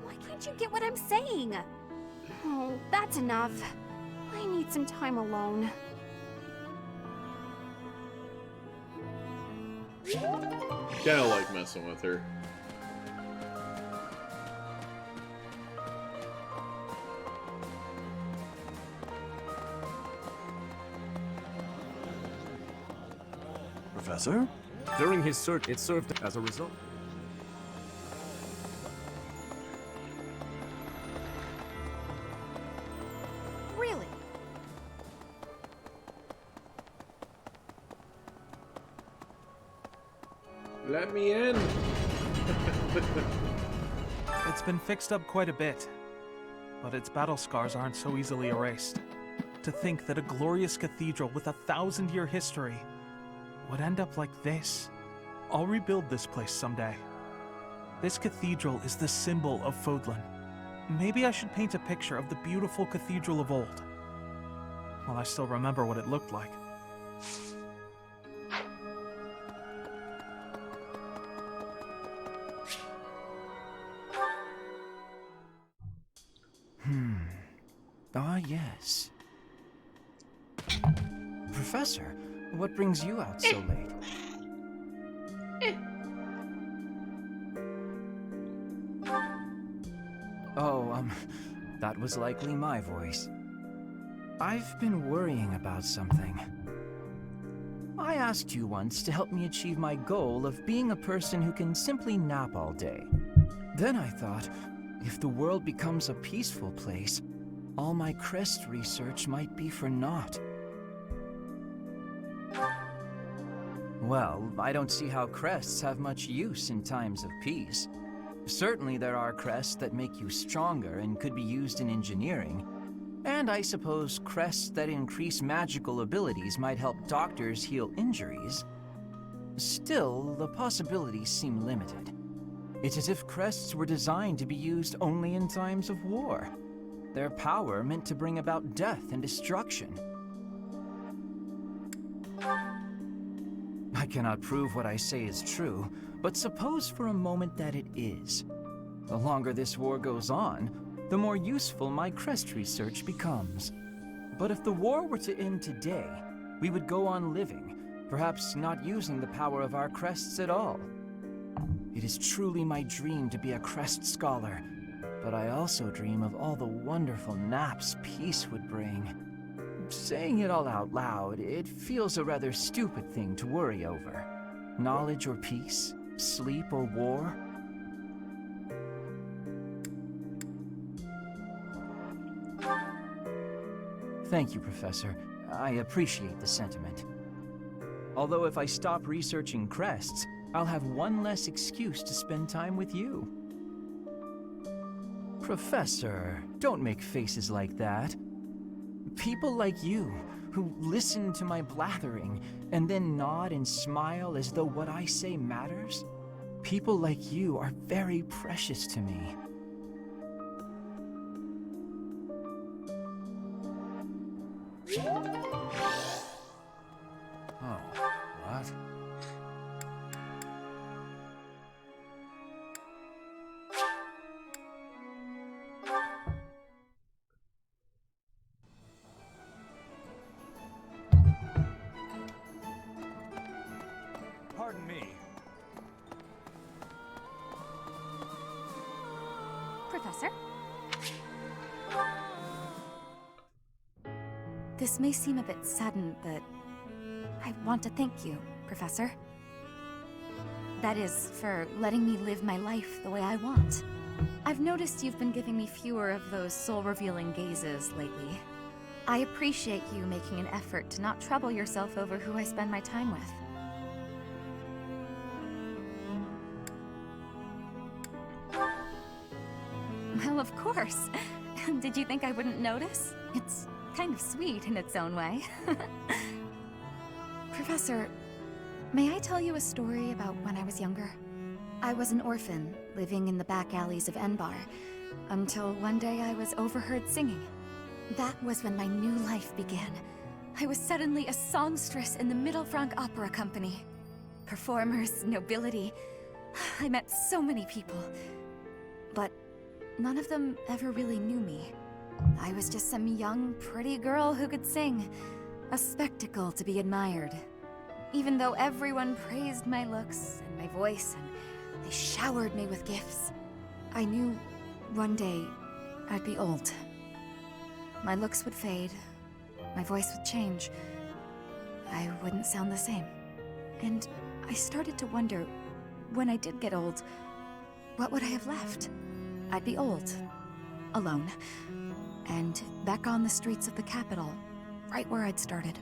Why can't you get what I'm saying? Oh, that's enough. I need some time alone. Kinda like messing with her. Professor? During his search, it served as a result. Let me in. It's been fixed up quite a bit, but its battle scars aren't so easily erased. To think that a glorious cathedral with a 1,000-year history would end up like this. I'll rebuild this place someday. This cathedral is the symbol of Fodlan. Maybe I should paint a picture of the beautiful cathedral of old. Well, I still remember what it looked like. Ah, yes. Professor, what brings you out so late? Oh, that was likely my voice. I've been worrying about something. I asked you once to help me achieve my goal of being a person who can simply nap all day. Then I thought, if the world becomes a peaceful place, all my crest research might be for naught. Well, I don't see how crests have much use in times of peace. Certainly there are crests that make you stronger and could be used in engineering. And I suppose crests that increase magical abilities might help doctors heal injuries. Still, the possibilities seem limited. It's as if crests were designed to be used only in times of war. Their power meant to bring about death and destruction. I cannot prove what I say is true, but suppose for a moment that it is. The longer this war goes on, the more useful my crest research becomes. But if the war were to end today, we would go on living, perhaps not using the power of our crests at all. It is truly my dream to be a crest scholar, but I also dream of all the wonderful naps peace would bring. Saying it all out loud, it feels a rather stupid thing to worry over. Knowledge or peace? Sleep or war? Thank you, Professor. I appreciate the sentiment. Although if I stop researching crests, I'll have one less excuse to spend time with you. Professor, don't make faces like that. People like you, who listen to my blathering and then nod and smile as though what I say matters, people like you are very precious to me. Oh, what? Pardon me. Professor? This may seem a bit sudden, but I want to thank you, Professor. That is, for letting me live my life the way I want. I've noticed you've been giving me fewer of those soul-revealing gazes lately. I appreciate you making an effort to not trouble yourself over who I spend my time with. Well, of course. Did you think I wouldn't notice? It's kind of sweet in its own way. Professor, may I tell you a story about when I was younger? I was an orphan, living in the back alleys of Enbar, until one day I was overheard singing. That was when my new life began. I was suddenly a songstress in the Mittelfranc Opera Company. Performers, nobility. I met so many people. But none of them ever really knew me. I was just some young, pretty girl who could sing. A spectacle to be admired. Even though everyone praised my looks and my voice, and they showered me with gifts, I knew one day I'd be old. My looks would fade, my voice would change. I wouldn't sound the same. And I started to wonder, when I did get old, what would I have left? I'd be old, alone, and back on the streets of the capital, right where I'd started.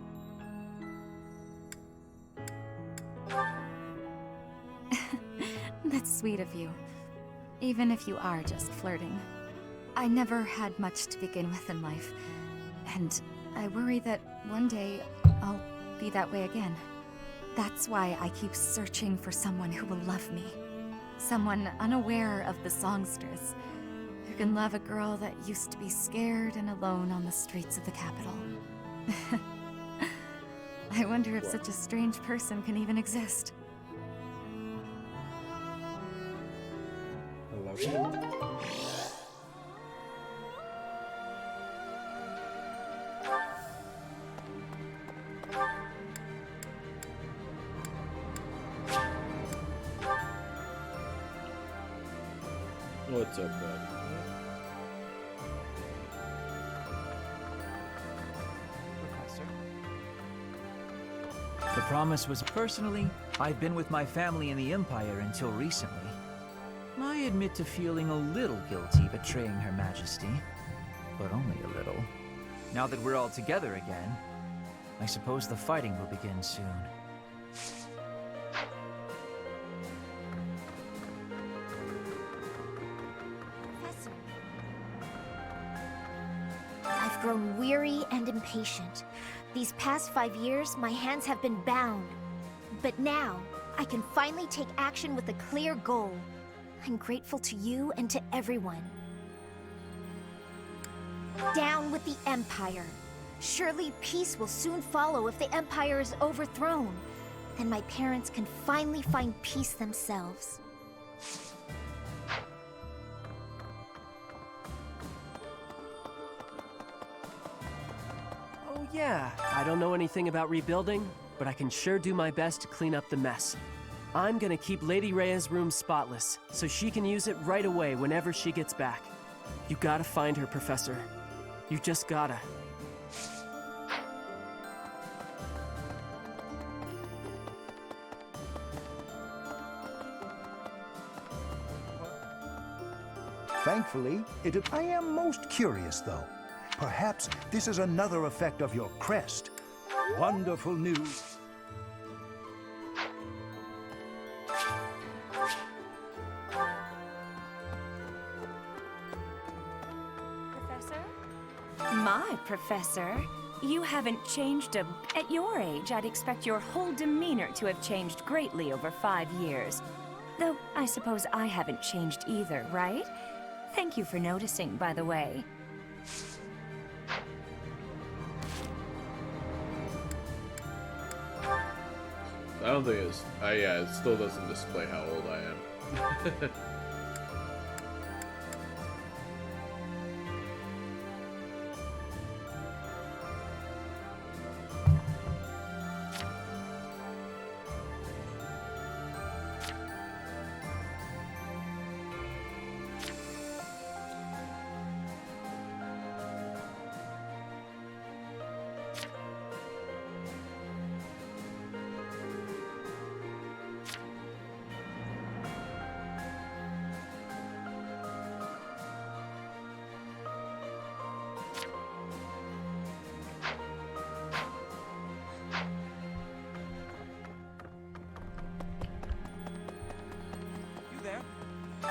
That's sweet of you. Even if you are just flirting. I never had much to begin with in life. And I worry that one day I'll be that way again. That's why I keep searching for someone who will love me. Someone unaware of the songstress, who can love a girl that used to be scared and alone on the streets of the capital. I wonder if such a strange person can even exist. I love you. What's up, buddy? The promise was personally, I've been with my family in the Empire until recently. I admit to feeling a little guilty betraying Her Majesty, but only a little. Now that we're all together again, I suppose the fighting will begin soon. I've grown weary and impatient. These past 5 years, my hands have been bound. But now, I can finally take action with a clear goal. I'm grateful to you and to everyone. Down with the Empire. Surely peace will soon follow if the Empire is overthrown. Then my parents can finally find peace themselves. Oh yeah, I don't know anything about rebuilding, but I can sure do my best to clean up the mess. I'm gonna keep Lady Rhea's room spotless, so she can use it right away whenever she gets back. You gotta find her, Professor. You just gotta. Thankfully, I am most curious, though. Perhaps this is another effect of your crest. Wonderful news. Professor? My Professor? You haven't changed a... At your age, I'd expect your whole demeanor to have changed greatly over 5 years. Though, I suppose I haven't changed either, right? Thank you for noticing, by the way. I don't think it's... yeah, it still doesn't display how old I am.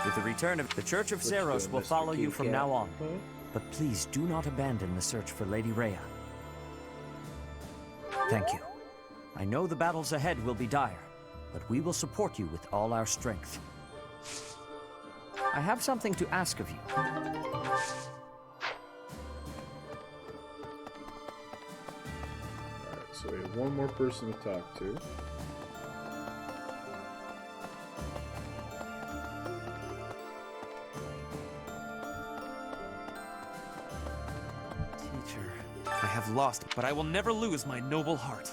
With the return of the Church of Seros will follow you from now on. But please do not abandon the search for Lady Rhea. Thank you. I know the battles ahead will be dire, but we will support you with all our strength. I have something to ask of you. Alright, so we have one more person to talk to. I have lost, but I will never lose my noble heart.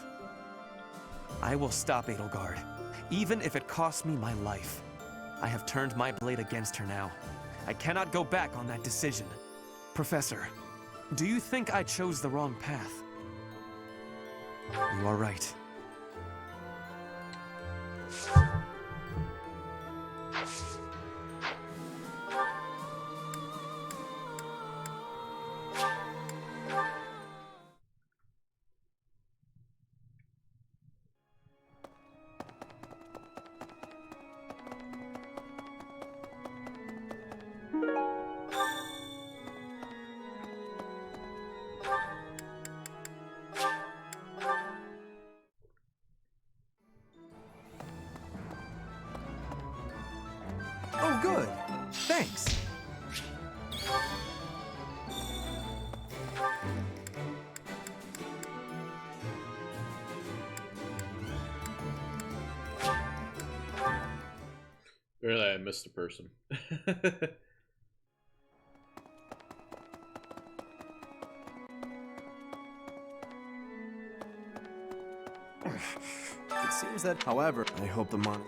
I will stop Edelgard, even if it costs me my life. I have turned my blade against her now. I cannot go back on that decision. Professor, do you think I chose the wrong path? You are right. Thanks. Really, I missed a person. It seems that, however, I hope the mon...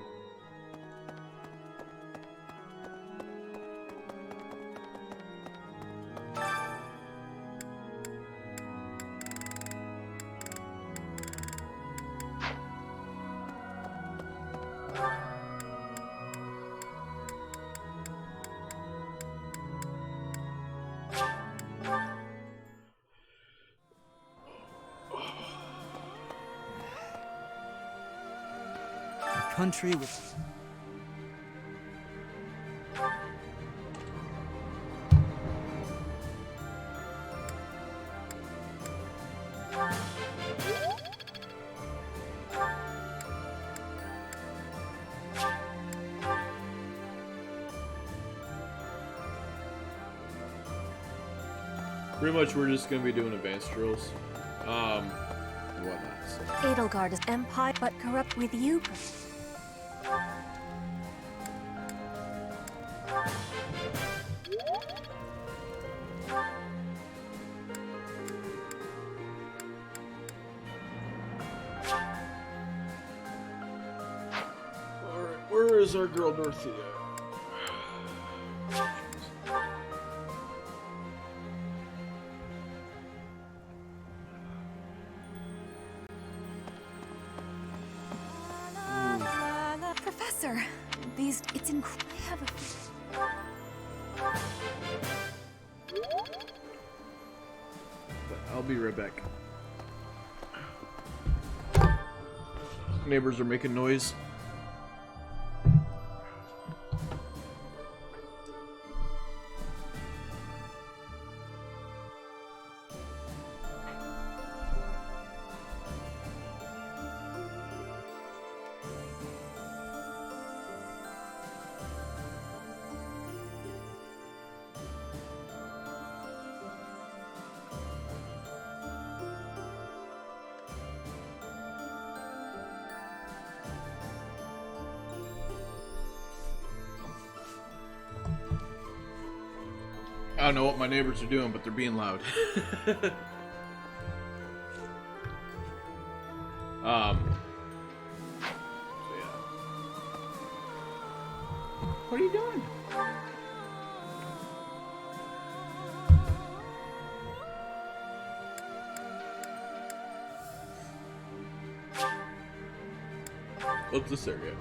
country with... Pretty much, we're just gonna be doing advanced drills, and whatnot. So. Edelgard is empire, but corrupt with you. Alright, where is our girl Dorothea? Professor, it's incredible. I have I'll be right back. Neighbors are making noise. I don't know what my neighbors are doing, but they're being loud. So yeah. What are you doing? What's this area?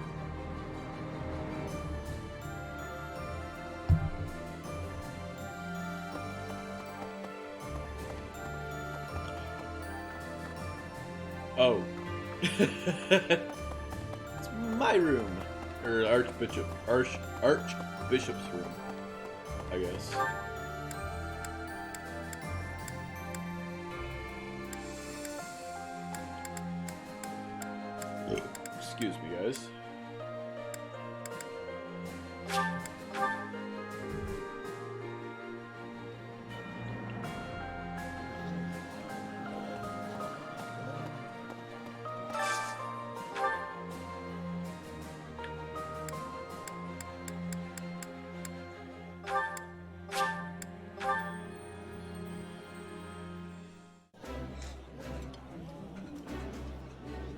Oh. It's my room. Or Archbishop's room, I guess. Excuse me, guys.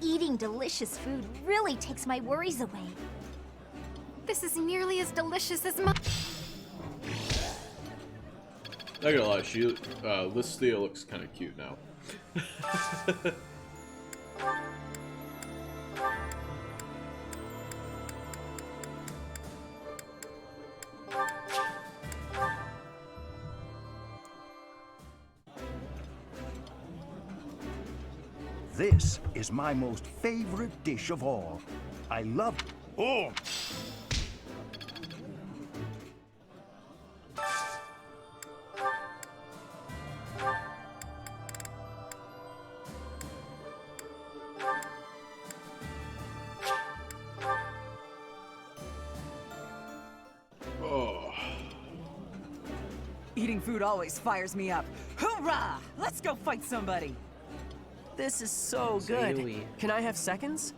Eating delicious food really takes my worries away. This is nearly as delicious as my... Not gonna lie, Listia looks kind of cute now. This is my most favorite dish of all. I love... Oh! Oh. Eating food always fires me up. Hoorah! Let's go fight somebody! This is so good. Can I have seconds?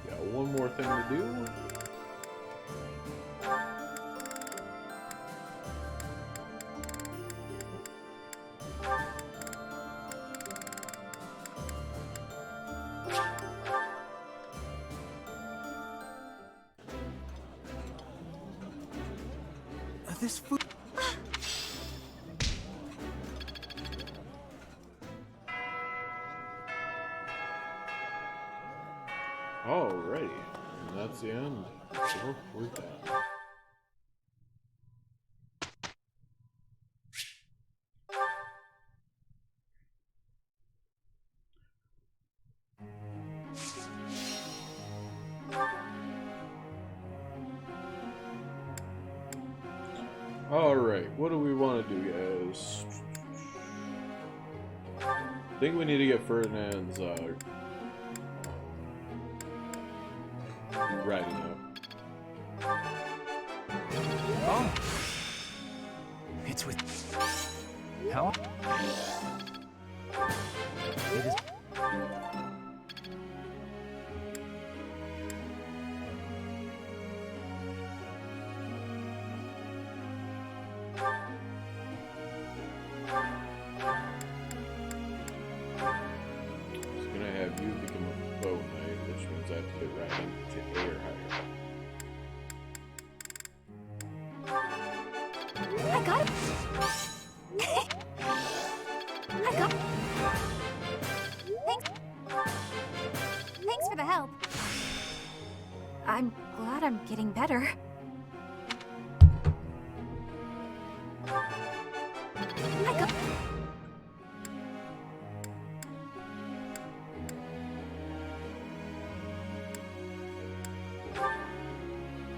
Got one more thing to do. This food. Alrighty, and that's the end. So we're done. Alright, what do we want to do, guys? I think we need to get Ferdinand's writing up. Oh. It's with... How? It is... It's gonna have you become a bow knight, which means I have to get writing to air higher. I got it. I got it. Thanks. Thanks for the help. I'm glad I'm getting better. I got...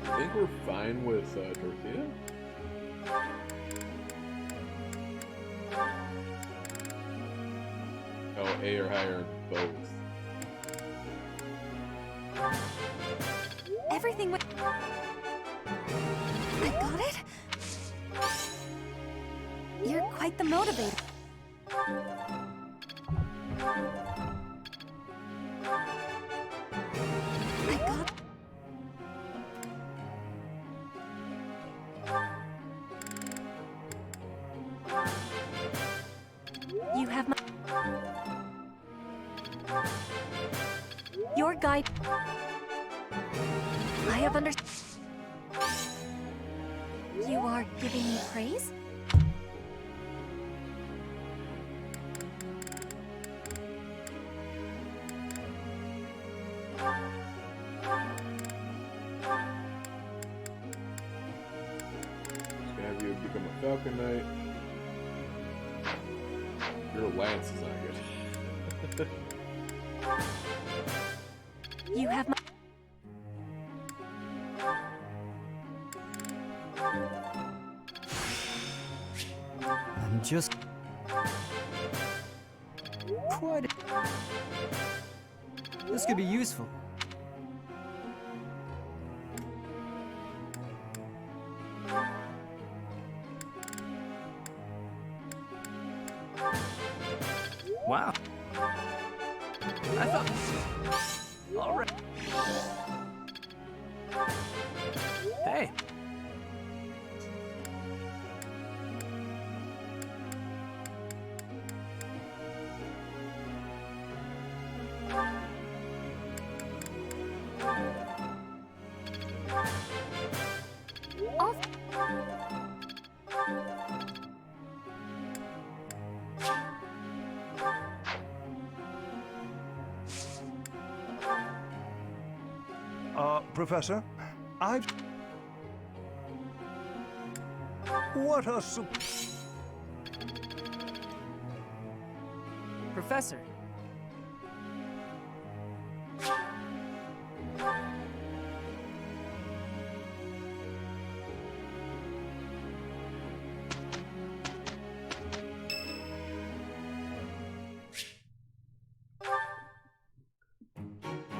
I think we're fine with Dorothea. Oh, A or higher in both. Everything went... I got it? You're quite the motivator. I got... You have my... Your guide... I have understood... You are giving me praise? Just gonna have you become a Falcon Knight. Your lance is not good. You have my... I'm just... quite... This could be useful. Wow. I thought... All right. Hey. Professor, I've... What a Professor.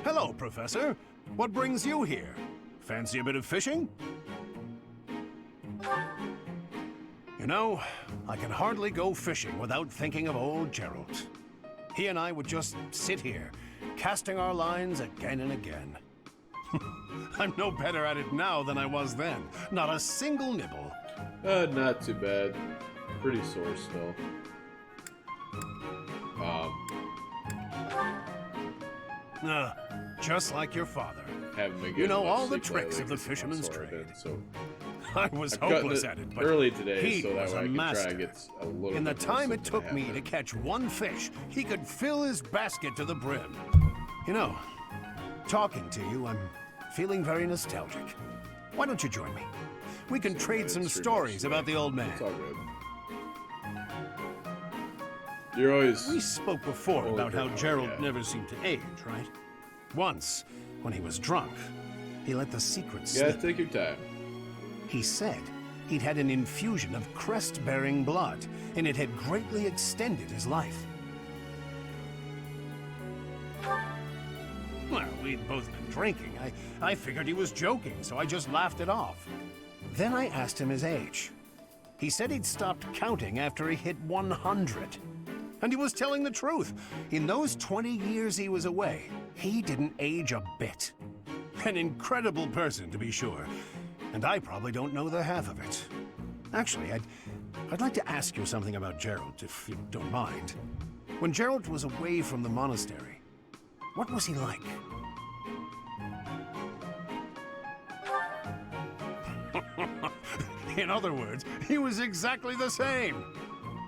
Hello, Professor. What brings you here? Fancy a bit of fishing? You know, I can hardly go fishing without thinking of old Gerald. He and I would just sit here, casting our lines again and again. I'm no better at it now than I was then. Not a single nibble. Not too bad. Pretty sore still. Just like your father. Haven't been You know getting all much the sleep tricks lately of the 'cause fisherman's I'm sore a trade. bit, so I was I'm cutting hopeless at it, but early today, he so that was way a I can master. try and get a little In the bit more time it sleep took than I me have to been. catch one fish, he could fill his basket to the brim. You know, talking to you, I'm feeling very nostalgic. Why don't you join me? We can trade some stories about the old man. It's all good. You're always... We spoke before about how Gerald yeah. never seemed to age, right? Once, when he was drunk, he let the secret Yeah, slip. take your time. He said he'd had an infusion of crest-bearing blood, and it had greatly extended his life. Well, we'd both been drinking. I figured he was joking, so I just laughed it off. Then I asked him his age. He said he'd stopped counting after he hit 100. And he was telling the truth. In those 20 years he was away, he didn't age a bit. An incredible person, to be sure. And I probably don't know the half of it. Actually, I'd like to ask you something about Gerald, if you don't mind. When Gerald was away from the monastery, what was he like? In other words, he was exactly the same.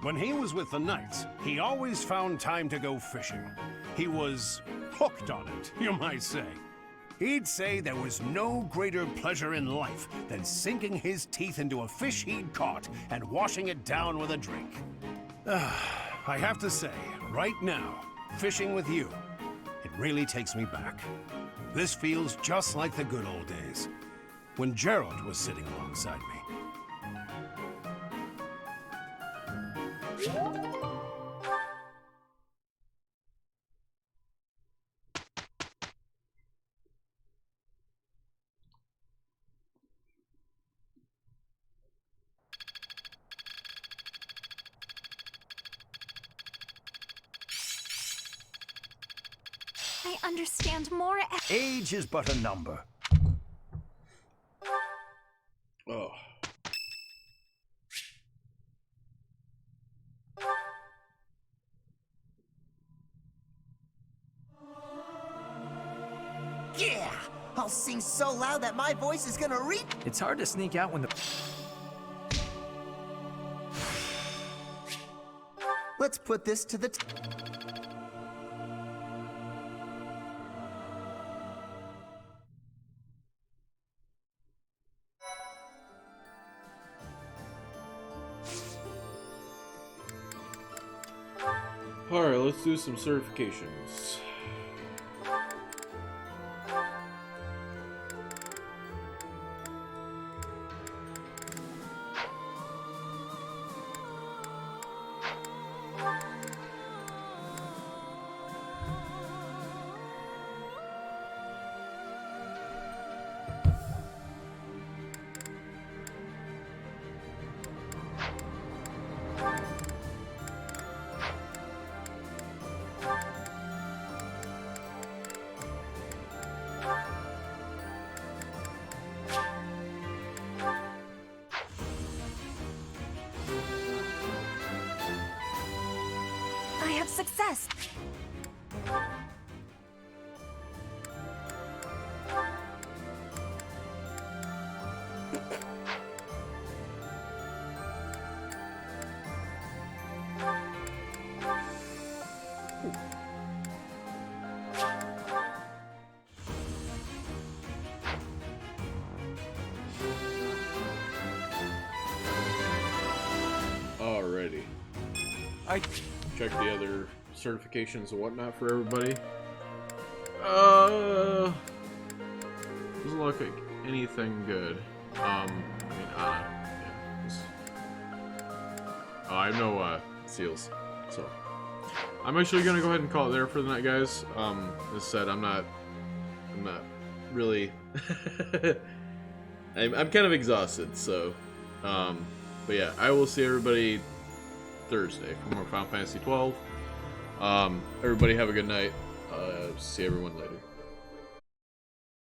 When he was with the Knights, he always found time to go fishing. He was hooked on it, you might say. He'd say there was no greater pleasure in life than sinking his teeth into a fish he'd caught and washing it down with a drink. I have to say, right now, fishing with you, it really takes me back. This feels just like the good old days, when Gerald was sitting alongside me. I understand more. Age is but a number. Oh. Yeah! I'll sing so loud that my voice is gonna reach. It's hard to sneak out when the... Let's put this to the Alright, let's do some certifications. I have success. Alrighty. I checked the other certifications and whatnot for everybody. Doesn't look like anything good. I mean, yeah. I have no seals, so I'm actually gonna go ahead and call it there for the night, guys. As I said, I'm not really... I'm kind of exhausted, so... but yeah, I will see everybody Thursday for more Final Fantasy 12. Everybody have a good night. See everyone later.